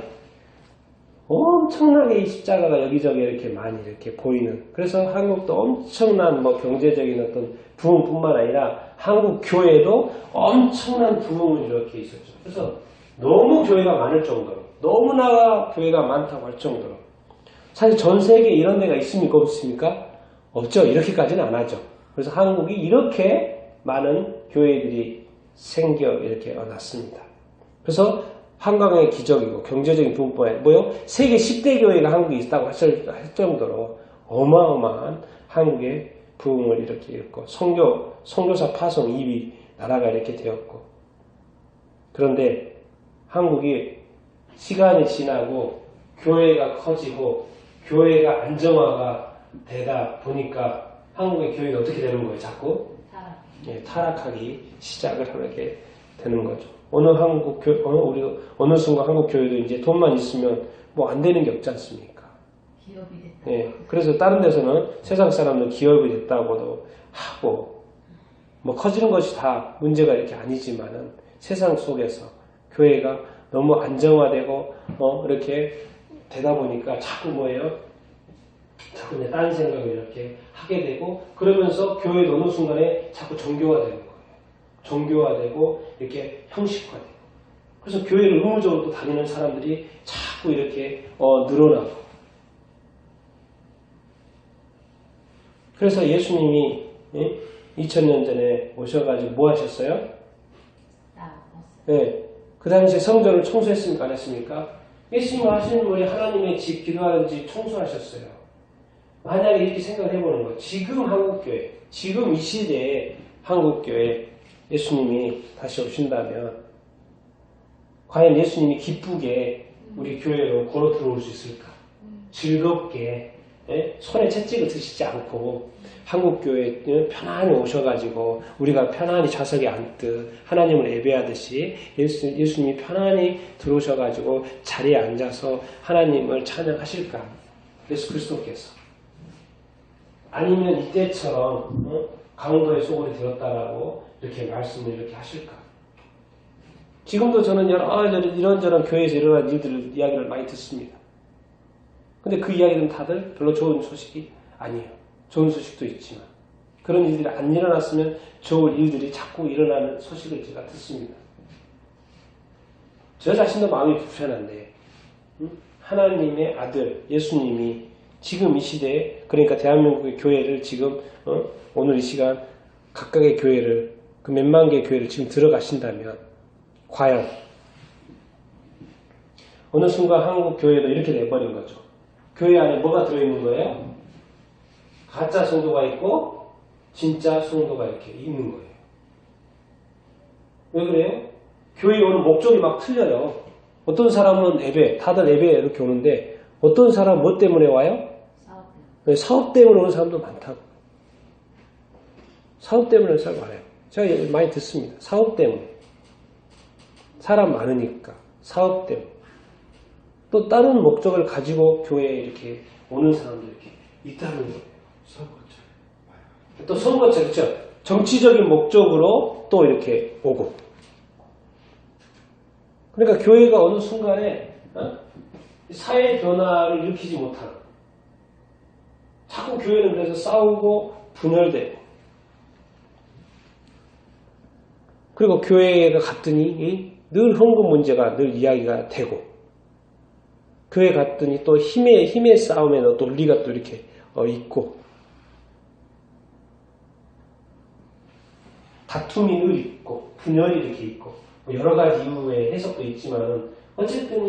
Speaker 1: 엄청나게 이 십자가가 여기저기 이렇게 많이 이렇게 보이는. 그래서 한국도 엄청난 뭐 경제적인 어떤 부흥뿐만 아니라 한국 교회도 엄청난 부흥을 이렇게 있었죠. 그래서 너무 교회가 많을 정도로, 너무나 교회가 많다고 할 정도로. 사실 전 세계에 이런 데가 있습니까? 없습니까? 없죠. 이렇게까지는 안 하죠. 그래서 한국이 이렇게 많은 교회들이 생겨 이렇게 났습니다. 그래서 한강의 기적이고 경제적인 부흥뿐만 뭐요? 세계 10대 교회가 한국에 있다고 할 정도로 어마어마한 한국의 부흥을 이렇게 일었고 선교사 파송 2위 나라가 이렇게 되었고 그런데 한국이 시간이 지나고 교회가 커지고 교회가 안정화가 되다 보니까 한국의 교회가 어떻게 되는 거예요? 자꾸 타락하기 시작을 하게 되는 거죠. 어느 순간 한국 교회도 이제 돈만 있으면 뭐 안 되는 게 없지 않습니까?
Speaker 2: 기업이 됐다.
Speaker 1: 예, 그래서 다른 데서는 세상 사람들 기업이 됐다고도 하고 뭐 커지는 것이 다 문제가 이렇게 아니지만은 세상 속에서 교회가 너무 안정화되고 이렇게 되다 보니까 자꾸 뭐예요? 자꾸 이제 딴 생각을 이렇게 하게 되고 그러면서 교회도 어느 순간에 자꾸 정교화되는 거예요. 정교화되고 이렇게 형식화되고 그래서 교회를 의무적으로 또 다니는 사람들이 자꾸 이렇게 늘어나고 그래서 예수님이 2000년 전에 오셔가지고 뭐 하셨어요? 네, 그 당시에 성전을 청소했습니까? 안 했습니까? 예수님 하시는 분이 하나님의 집, 기도하는 집 청소하셨어요. 만약에 이렇게 생각을 해보는 거예요. 지금 한국교회, 지금 이 시대에 한국교회 예수님이 다시 오신다면 과연 예수님이 기쁘게 우리 교회로 걸어 들어올 수 있을까? 즐겁게 손에 채찍을 드시지 않고 한국교회에 편안히 오셔가지고 우리가 편안히 좌석에 앉듯 하나님을 예배하듯이 예수님이 편안히 들어오셔가지고 자리에 앉아서 하나님을 찬양하실까? 예수 그리스도께서 아니면 이때처럼 강도의 소굴이 되었다라고 이렇게 말씀을 이렇게 하실까? 지금도 저는 이런저런 교회에서 일어난 일들을 이야기를 많이 듣습니다. 근데 그 이야기는 다들 별로 좋은 소식이 아니에요. 좋은 소식도 있지만 그런 일들이 안 일어났으면 좋은 일들이 자꾸 일어나는 소식을 제가 듣습니다. 저 자신도 마음이 불편한데 하나님의 아들 예수님이 지금 이 시대에 그러니까 대한민국의 교회를 지금 오늘 이 시간 각각의 교회를 그 몇만 개의 교회를 지금 들어가신다면 과연 어느 순간 한국 교회도 이렇게 돼버린 거죠. 교회 안에 뭐가 들어있는 거예요? 가짜 성도가 있고 진짜 성도가 이렇게 있는 거예요. 왜 그래요? 교회 오는 목적이 막 틀려요. 어떤 사람은 예배, 다들 예배 이렇게 오는데 어떤 사람은 뭐 때문에 와요? 사업 때문에 오는 사람도 많다고. 사업 때문에 오는 사람 많아요. 제가 많이 듣습니다. 사업 때문에. 사람 많으니까. 사업 때문에. 또 다른 목적을 가지고 교회에 이렇게 오는 사람도 이렇게 있다는 거예요. 또 선거철, 그렇죠? 정치적인 목적으로 또 이렇게 오고. 그러니까 교회가 어느 순간에 사회 변화를 일으키지 못하는. 자꾸 교회는 그래서 싸우고 분열되고. 그리고 교회가 갔더니 늘 헌금 문제가 늘 이야기가 되고. 교회 갔더니 또 힘의 싸움에 논리가 또 이렇게 있고. 다툼이 늘 있고, 분열이 이렇게 있고, 여러 가지 이유의 해석도 있지만, 어쨌든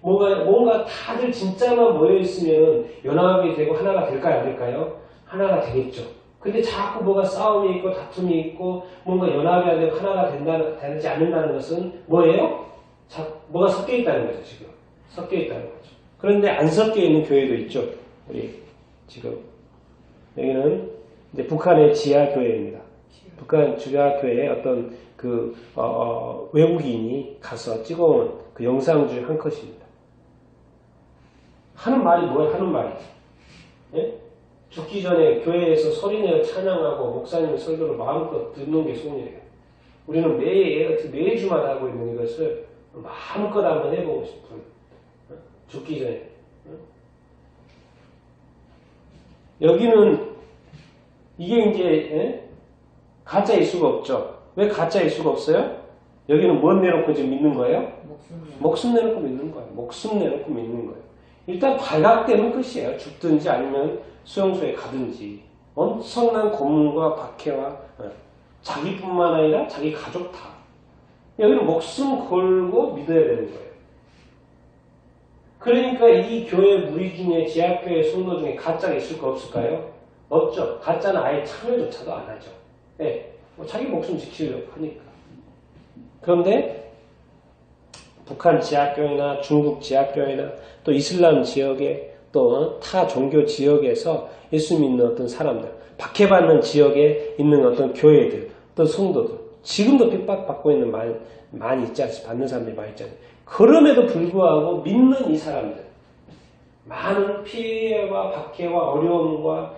Speaker 1: 뭔가 다들 진짜만 모여있으면 연합이 되고 하나가 될까요? 안 될까요? 하나가 되겠죠. 근데 자꾸 뭐가 싸움이 있고, 다툼이 있고, 뭔가 연합이 안 되고 하나가 되지 않는다는 것은 뭐예요? 뭐가 섞여 있다는 거죠, 지금. 섞여 있다는 거죠. 그런데 안 섞여 있는 교회도 있죠. 우리, 지금. 여기는 이제 북한의 지하교회입니다. 북한 지하교회에 어떤 외국인이 가서 찍어온 그 영상 중 한 컷입니다. 하는 말이 뭐예요? 하는 말이. 예? 죽기 전에 교회에서 소리내어 찬양하고 목사님 설교를 마음껏 듣는 게 소원이에요. 우리는 매주마다 하고 있는 이것을 마음껏 한번 해보고 싶은. 죽기 전에. 여기는 이게 이제 가짜일 수가 없죠. 왜 가짜일 수가 없어요? 여기는 뭘 내놓고 지금 믿는 거예요? 목숨 내놓고 믿는 거예요. 목숨 내놓고 믿는 거예요. 일단 발각되는 끝이에요. 죽든지 아니면 수용소에 가든지. 엄청난 고문과 박해와 자기뿐만 아니라 자기 가족 다. 여기는 목숨 걸고 믿어야 되는 거예요. 그러니까 이 교회 무리 중에 지하교회 성도 중에 가짜가 있을까 없을까요? 없죠. 가짜는 아예 참여조차도 안 하죠. 네, 자기 목숨 지키려고 하니까. 그런데 북한 지하교회나 중국 지하교회나 또 이슬람 지역에 또 타 종교 지역에서 예수 믿는 어떤 사람들, 박해받는 지역에 있는 어떤 교회들, 또 성도들, 지금도 핍박받고 있는 많이 있지 않습니까? 받는 사람들이 많이 있잖아요. 그럼에도 불구하고 믿는 이 사람들, 많은 피해와 박해와 어려움과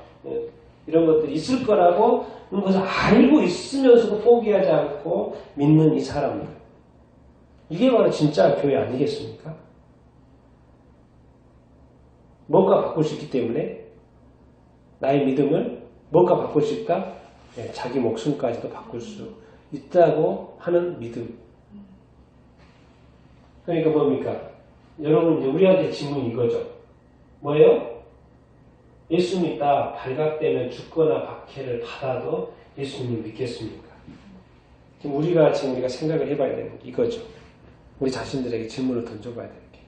Speaker 1: 이런 것들이 있을 거라고 그것을 알고 있으면서도 포기하지 않고 믿는 이 사람들. 이게 바로 진짜 교회 아니겠습니까? 뭔가 바꿀 수 있기 때문에 나의 믿음을 뭔가 바꿀 수 있다? 네, 자기 목숨까지도 바꿀 수 있다고 하는 믿음. 그러니까 뭡니까? 여러분 우리한테 질문이 이거죠. 뭐예요? 예수 믿다 발각되면 죽거나 박해를 받아도 예수님 믿겠습니까? 지금 우리가 생각을 해봐야 되는 게 이거죠. 우리 자신들에게 질문을 던져봐야 되는 게.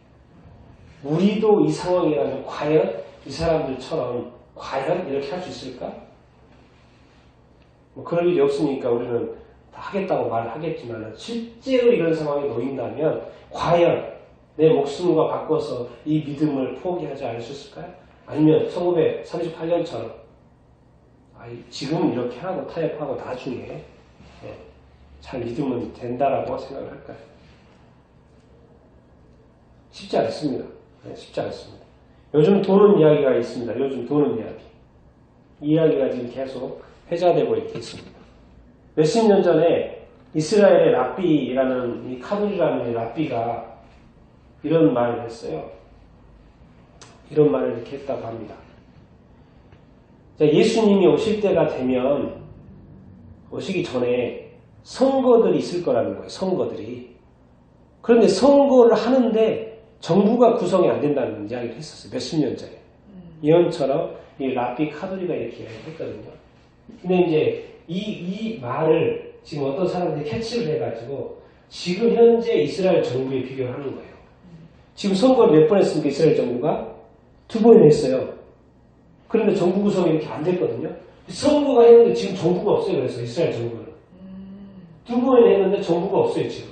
Speaker 1: 우리도 이 상황이라면 과연 이 사람들처럼 과연 이렇게 할 수 있을까? 뭐 그럴 일이 없으니까 우리는 다 하겠다고 말을 하겠지만 실제로 이런 상황에 놓인다면 과연 내 목숨과 바꿔서 이 믿음을 포기하지 않을 수 있을까요? 아니면 1938년처럼 지금 이렇게 하고 타협하고 나중에 잘 믿으면 된다라고 생각을 할까요? 쉽지 않습니다. 쉽지 않습니다. 요즘 도는 이야기가 있습니다. 요즘 도는 이야기. 이 이야기가 지금 계속 회자되고 있습니다. 몇십 년 전에 이스라엘의 랍비라는 이 카두리라는 이 랍비가 이런 말을 했어요. 이런 말을 이렇게 했다고 합니다. 예수님이 오실 때가 되면 오시기 전에 선거들이 있을 거라는 거예요. 선거들이. 그런데 선거를 하는데 정부가 구성이 안 된다는 이야기를 했었어요. 몇십 년 전에. 예언처럼 이 랍비 카두리가 이렇게 이야기했거든요. 근데 이제 이 말을 지금 어떤 사람들이 캐치를 해가지고 지금 현재 이스라엘 정부에 비교를 하는 거예요. 지금 선거를 몇 번 했습니까? 이스라엘 정부가? 2번이나 했어요. 그런데 정부 구성이 이렇게 안 됐거든요. 선거가 했는데 지금 정부가 없어요. 그래서 이스라엘 정부는. 두 번이나 했는데 정부가 없어요. 지금.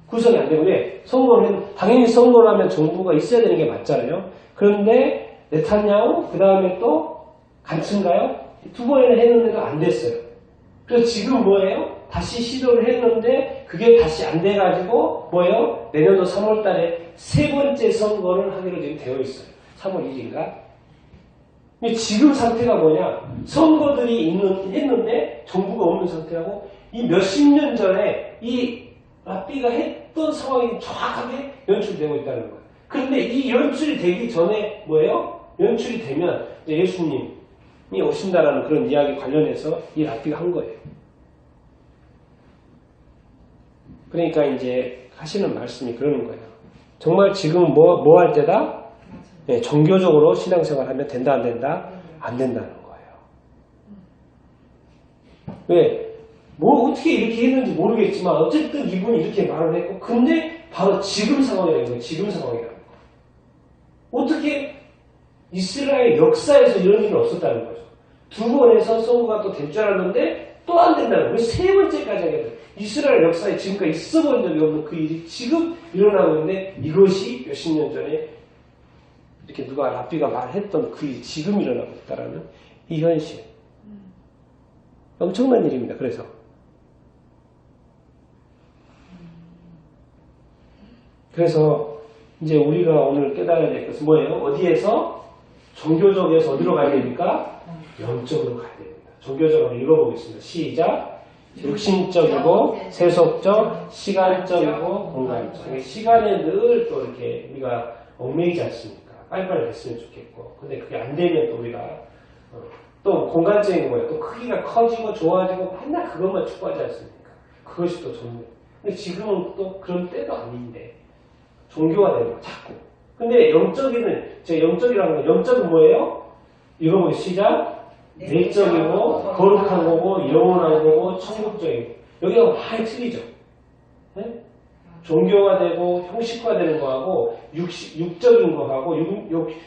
Speaker 1: 구성이 안 되고 왜? 선거를 했는데 당연히 선거를 하면 정부가 있어야 되는 게 맞잖아요. 그런데 네타냐후 그 다음에 또 간츠인가요? 두 번이나 했는데도 안 됐어요. 그래서 지금 뭐예요? 다시 시도를 했는데 그게 다시 안 돼가지고 뭐예요? 내년도 3월 달에 세 번째 선거를 하기로 지금 되어 있어요. 3월 1일인가? 근데 지금 상태가 뭐냐? 선거들이 했는데 정부가 없는 상태라고 이 몇십 년 전에 이 랍비가 했던 상황이 정확하게 연출되고 있다는 거예요. 그런데 이 연출이 되기 전에 뭐예요? 연출이 되면 이제 예수님이 오신다라는 그런 이야기 관련해서 이 랍비가 한 거예요. 그러니까 이제 하시는 말씀이 그러는 거예요. 정말 지금 뭐 할 때다? 네, 종교적으로 신앙생활 하면 된다 안 된다? 안 된다는 거예요. 왜? 뭐 어떻게 이렇게 했는지 모르겠지만 어쨌든 이분이 이렇게 말을 했고 근데 바로 지금 상황이라는 거예요. 지금 상황이라는 거예요. 어떻게 이스라엘 역사에서 이런 일은 없었다는 거죠. 두 번에서 선거가 또 될 줄 알았는데 또 안 된다는 거예요. 세 번째까지 하게 돼요. 이스라엘 역사에 지금까지 있어 본 적이 없는 그 일이 지금 일어나고 있는데 이것이 몇십 년 전에 이렇게 누가 랍비가 말했던 그 일이 지금 일어나고 있다라는 이 현실. 엄청난 일입니다. 그래서 이제 우리가 오늘 깨달아야 될 것은 뭐예요? 어디에서? 종교적에서 어디로 가야 됩니까? 영적으로 가야 됩니다. 종교적으로 읽어보겠습니다. 시작. 육신적이고 세속적, 시간적이고 공간적. 시간에 늘 또 이렇게 우리가 얽매이지 않습니까? 빨리빨리 됐으면 좋겠고. 근데 그게 안 되면 또 우리가 또 공간적인 거예요. 또 크기가 커지고 좋아지고 맨날 그것만 추구하지 않습니까? 그것이 또 좋은 거예요. 근데 지금은 또 그런 때도 아닌데 종교가 되는 거 자꾸. 근데 영적이라는 건 영적은 뭐예요? 읽어보기 시작. 내적이고 거룩한 거고 영원한 거고 천국적이고 여기가 많이 틀리죠. 네? 종교가 되고 형식화되는 거하고 육적인 거하고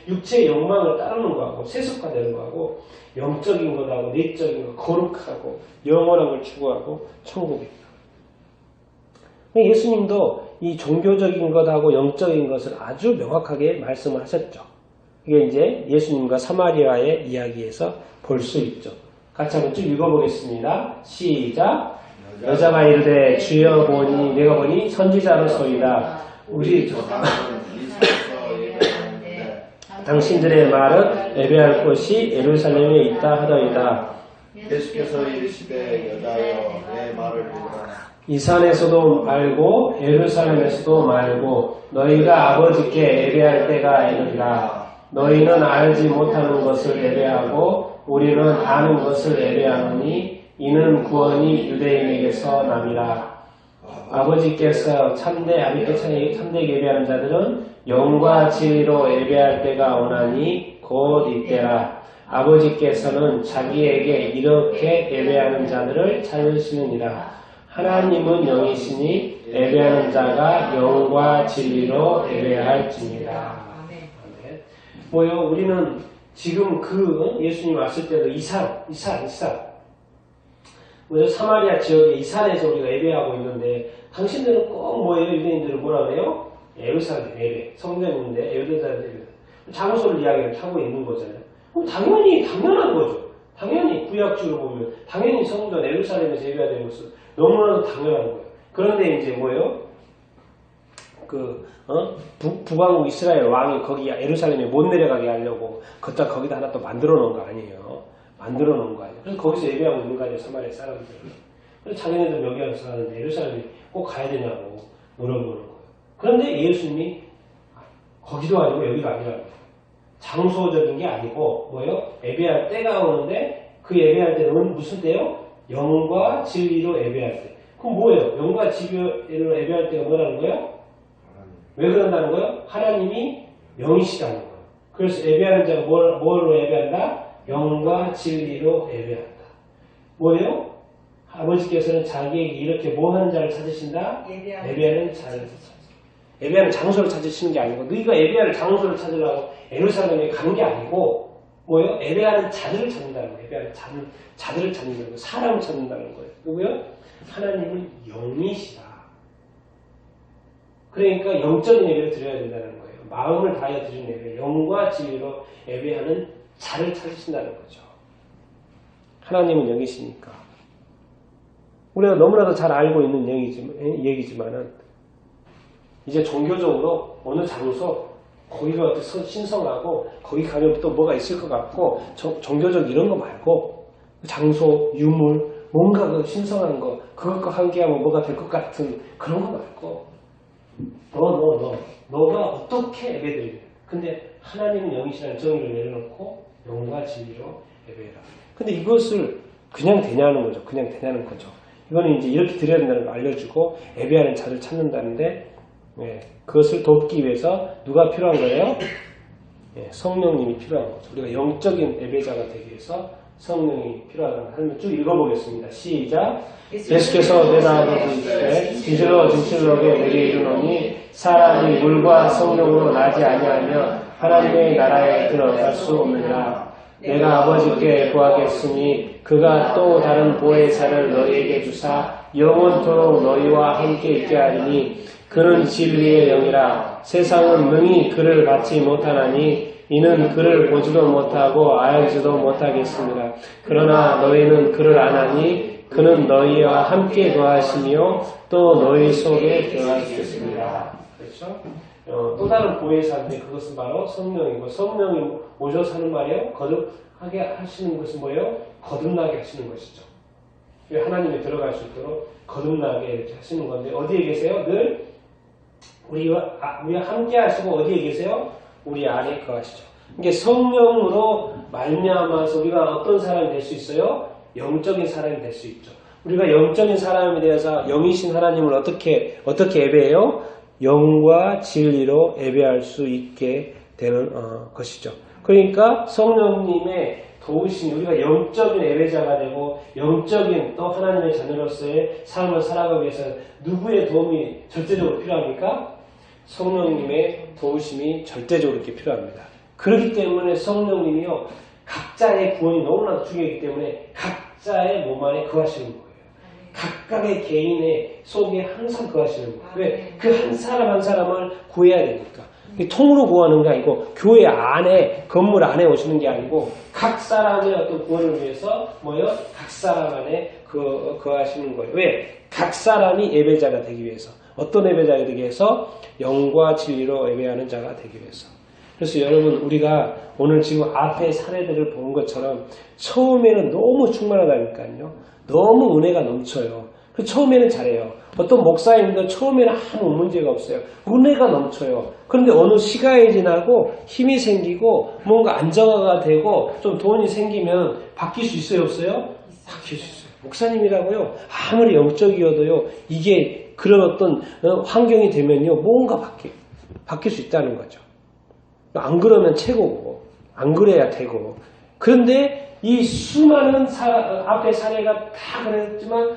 Speaker 1: 육체의 욕망을 따르는 거하고 세속화되는 거하고 영적인 거하고 내적인 거 거룩하고 영원한 걸 추구하고 천국입니다. 예수님도 이 종교적인 것하고 영적인 것을 아주 명확하게 말씀을 하셨죠. 이게 이제 예수님과 사마리아의 이야기에서 볼 수 있죠. 같이 한번 쭉 읽어보겠습니다. 시작. 여자가 이르되 주여 보니 내가 보니 선지자로소이다. 우리 당신들의 말은 예배할 곳이 예루살렘에 있다 하더이다.
Speaker 3: 예수께서 이르시되 여자여 내 말을 들으라.
Speaker 1: 이 산에서도 말고 예루살렘에서도 말고 너희가 아버지께 예배할 때가 이르리라. 너희는 알지 못하는 것을 예배하고 우리는 아는 것을 예배하노니 이는 구원이 유대인에게서 남이라. 아버지께서 참되 예배하는 자들은 영과 진리로 예배할 때가 오나니 곧 이때라. 아버지께서는 자기에게 이렇게 예배하는 자들을 찾으시느니라. 하나님은 영이시니 예배하는 자가 영과 진리로 예배할지니라. 뭐요? 우리는 지금 예수님 왔을 때도 이 산. 뭐죠? 사마리아 지역의 이 산에서 우리가 예배하고 있는데 당신들은 꼭 뭐예요? 유대인들은 뭐라 그래요? 예루살렘 예배. 성전인데 예루살렘 예배. 장소를 이야기를 하고 있는 거잖아요. 그럼 당연한 거죠. 당연히 구약주로 보면 당연히 성전 예루살렘에서 예배해야 되는 것은 너무나도 당연한 거예요. 그런데 이제 뭐예요? 북왕국 이스라엘 왕이 거기 예루살렘에 못 내려가게 하려고 거기다 하나 또 만들어 놓은 거 아니에요. 만들어 놓은 거 아니에요. 그래서 거기서 예배하고 있는 거 아니에요. 사마리아 사람들. 그래서 자기네들 여기 와서 사는데 예루살렘에 꼭 가야 되냐고 물어보는 거예요. 그런데 예수님이 거기도 아니고 여기가 아니라고. 장소적인 게 아니고 뭐예요? 예배할 때가 오는데 그 예배할 때는 무슨 때요? 영과 진리로 예배할 때. 그럼 뭐예요? 영과 진리로 예배할 때가 뭐라는 거예요? 왜 그런다는 거예요? 하나님이 영이시다는 거예요. 그래서 예배하는 자가 뭘로 예배한다? 영과 진리로 예배한다. 뭐예요? 아버지께서는 자기에게 이렇게 뭐 하는 자를 찾으신다? 예배하는 자를 찾으신다. 예배하는 장소를 찾으시는 게 아니고 너희가 예배하는 장소를 찾으려고 예루살렘에 가는 게 아니고 뭐예요? 예배하는 자들을 찾는다는 거예요. 예배하는 자들을 찾는다는 거예요. 사람을 찾는다는 거예요. 누구요? 하나님은 영이시다. 그러니까 영적인 예배를 드려야 된다는 거예요. 마음을 다하여 드리는 예배, 영과 진리로 예배하는 자를 찾으신다는 거죠. 하나님은 영이시니까. 우리가 너무나도 잘 알고 있는 얘기지만은 이제 종교적으로 어느 장소 거기가 신성하고 거기 가면 또 뭐가 있을 것 같고 종교적 이런 거 말고 장소, 유물, 뭔가 그 신성한 거 그것과 함께하면 뭐가 될 것 같은 그런 거 말고 너가 어떻게 예배드리냐. 근데 하나님은 영이시라는 정의를 내려놓고 영과 진리로 예배해라. 근데 이것을 그냥 되냐는 거죠. 그냥 되냐는 거죠. 이거는 이제 이렇게 드려야 된다는 걸 알려주고 예배하는 자를 찾는다는데 그것을 돕기 위해서 누가 필요한 거예요? 성령님이 필요한 거죠. 우리가 영적인 예배자가 되기 위해서 성령이 필요하다는 걸 쭉 읽어보겠습니다. 시작. 예수께서 대답하시되 진실로 내게 이르노니 사람이 물과 성령으로 나지 아니하면 하나님의 나라에 들어갈 수 없느니라. 내가 아버지께 구하겠으니 그가 또 다른 보혜사를 너희에게 주사 영원토록 너희와 함께 있게 하리니 그는 진리의 영이라. 세상은 능히 그를 받지 못하나니 이는 그를 보지도 못하고 알지도 못하겠습니다. 그러나 너희는 그를 아나니 그는 너희와 함께 거하시며 또 너희 속에 거하시겠습니다. 그렇죠? 또 다른 보혜사인데 그것은 바로 성령이고 성령이 오셔서 하는 말이에요. 거듭하게 하시는 것은 뭐예요? 거듭나게 하시는 것이죠. 하나님에 들어갈 수 있도록 거듭나게 이렇게 하시는 건데 어디에 계세요? 늘 우리와 함께 하시고 어디에 계세요? 우리 안에 거하시죠. 이게 성령으로 말미암아서 우리가 어떤 사람이 될 수 있어요? 영적인 사람이 될 수 있죠. 우리가 영적인 사람에 대해서 영이신 하나님을 어떻게 예배해요? 영과 진리로 예배할 수 있게 되는 것이죠. 그러니까 성령님의 도우심이 우리가 영적인 예배자가 되고 영적인 또 하나님의 자녀로서의 삶을 살아가기 위해서 누구의 도움이 절대적으로 필요합니까? 성령님의 도우심이 절대적으로 이렇게 필요합니다. 그렇기 때문에 성령님이요 각자의 구원이 너무나도 중요하기 때문에 각자의 몸 안에 거하시는 거예요. 각각의 개인의 속에 항상 거하시는 거예요. 왜? 그 한 사람 한 사람을 구해야 되니까. 통으로 구하는 게 아니고 교회 안에 건물 안에 오시는 게 아니고 각 사람의 어떤 구원을 위해서 각 사람 안에 거하시는 거예요. 왜? 각 사람이 예배자가 되기 위해서. 어떤 예배자가 되기 위해서? 영과 진리로 예배하는 자가 되기 위해서. 그래서 여러분 우리가 오늘 지금 앞에 사례들을 본 것처럼 처음에는 너무 충만하다니까요. 너무 은혜가 넘쳐요. 처음에는 잘해요. 어떤 목사님도 처음에는 아무 문제가 없어요. 은혜가 넘쳐요. 그런데 어느 시간이 지나고 힘이 생기고 뭔가 안정화가 되고 좀 돈이 생기면 바뀔 수 있어요? 없어요? 바뀔 수 있어요. 목사님이라고요. 아무리 영적이어도요. 이게 그런 어떤 환경이 되면요. 뭔가 바뀔 수 있다는 거죠. 안 그러면 최고고 안 그래야 되고 그런데 이 수많은 앞에 사례가 다 그랬지만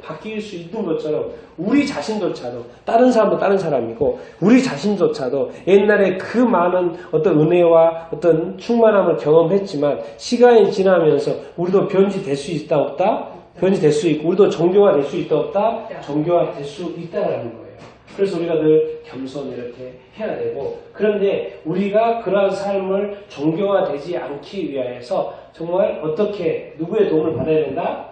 Speaker 1: 바뀔 수 있는 것처럼 우리 자신조차도 다른 사람도 다른 사람이고 우리 자신조차도 옛날에 그 많은 어떤 은혜와 어떤 충만함을 경험했지만 시간이 지나면서 우리도 변질될 수 있다 없다? 변질될 수 있고 우리도 정교화될 수 있다 없다? 정교화될 수 있다라는 거예요. 그래서 우리가 늘 겸손히 이렇게 해야 되고 그런데 우리가 그러한 삶을 정교화되지 않기 위해서 정말 어떻게 누구의 도움을 받아야 된다?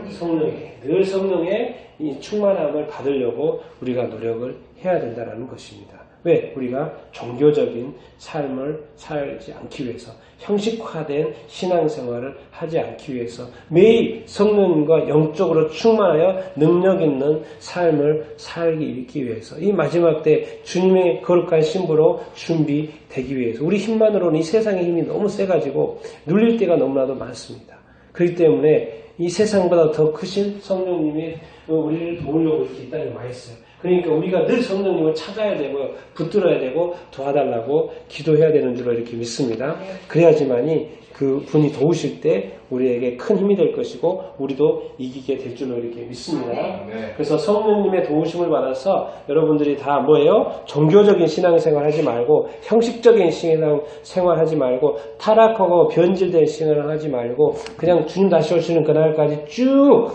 Speaker 1: 성령의 늘 성령의 이 충만함을 받으려고 우리가 노력을 해야 된다는 것입니다. 왜? 우리가 종교적인 삶을 살지 않기 위해서 형식화된 신앙생활을 하지 않기 위해서 매일 성령님과 영적으로 충만하여 능력 있는 삶을 살기 위해서 이 마지막 때 주님의 거룩한 신부로 준비되기 위해서 우리 힘만으로는 이 세상의 힘이 너무 세가지고 눌릴 때가 너무나도 많습니다. 그렇기 때문에 이 세상보다 더 크신 성령님이 우리를 도우려고 이렇게 이 땅에 와 있어요. 그러니까 우리가 늘 성령님을 찾아야 되고 붙들어야 되고 도와달라고 기도해야 되는 줄로 이렇게 믿습니다. 그래야지만이 그 분이 도우실 때 우리에게 큰 힘이 될 것이고 우리도 이기게 될 줄로 이렇게 믿습니다.
Speaker 3: 네.
Speaker 1: 그래서 성령님의 도우심을 받아서 여러분들이 다 뭐예요? 종교적인 신앙생활 하지 말고 형식적인 신앙생활 하지 말고 타락하고 변질된 신앙을 하지 말고 그냥 주님 다시 오시는 그날까지 쭉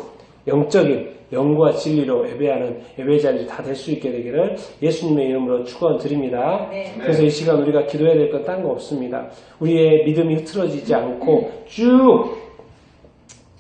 Speaker 1: 영적인 영과 진리로 예배하는 예배자들이 다 될 수 있게 되기를 예수님의 이름으로 축원드립니다.
Speaker 2: 네.
Speaker 1: 그래서 이 시간 우리가 기도해야 될 건 딴 거 없습니다. 우리의 믿음이 흐트러지지 않고 쭉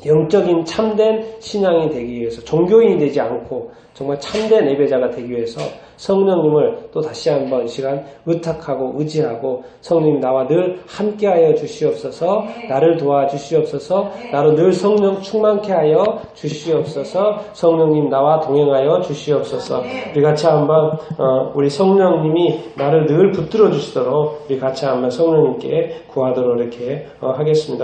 Speaker 1: 영적인 참된 신앙이 되기 위해서 종교인이 되지 않고 정말 참된 예배자가 되기 위해서 성령님을 또 다시 한번 이 시간 의탁하고 의지하고 성령님 나와 늘 함께하여 주시옵소서. 나를 도와주시옵소서. 나로 늘 성령 충만케 하여 주시옵소서. 성령님 나와 동행하여 주시옵소서. 우리 같이 한번 우리 성령님이 나를 늘 붙들어 주시도록 우리 같이 한번 성령님께 구하도록 이렇게 하겠습니다.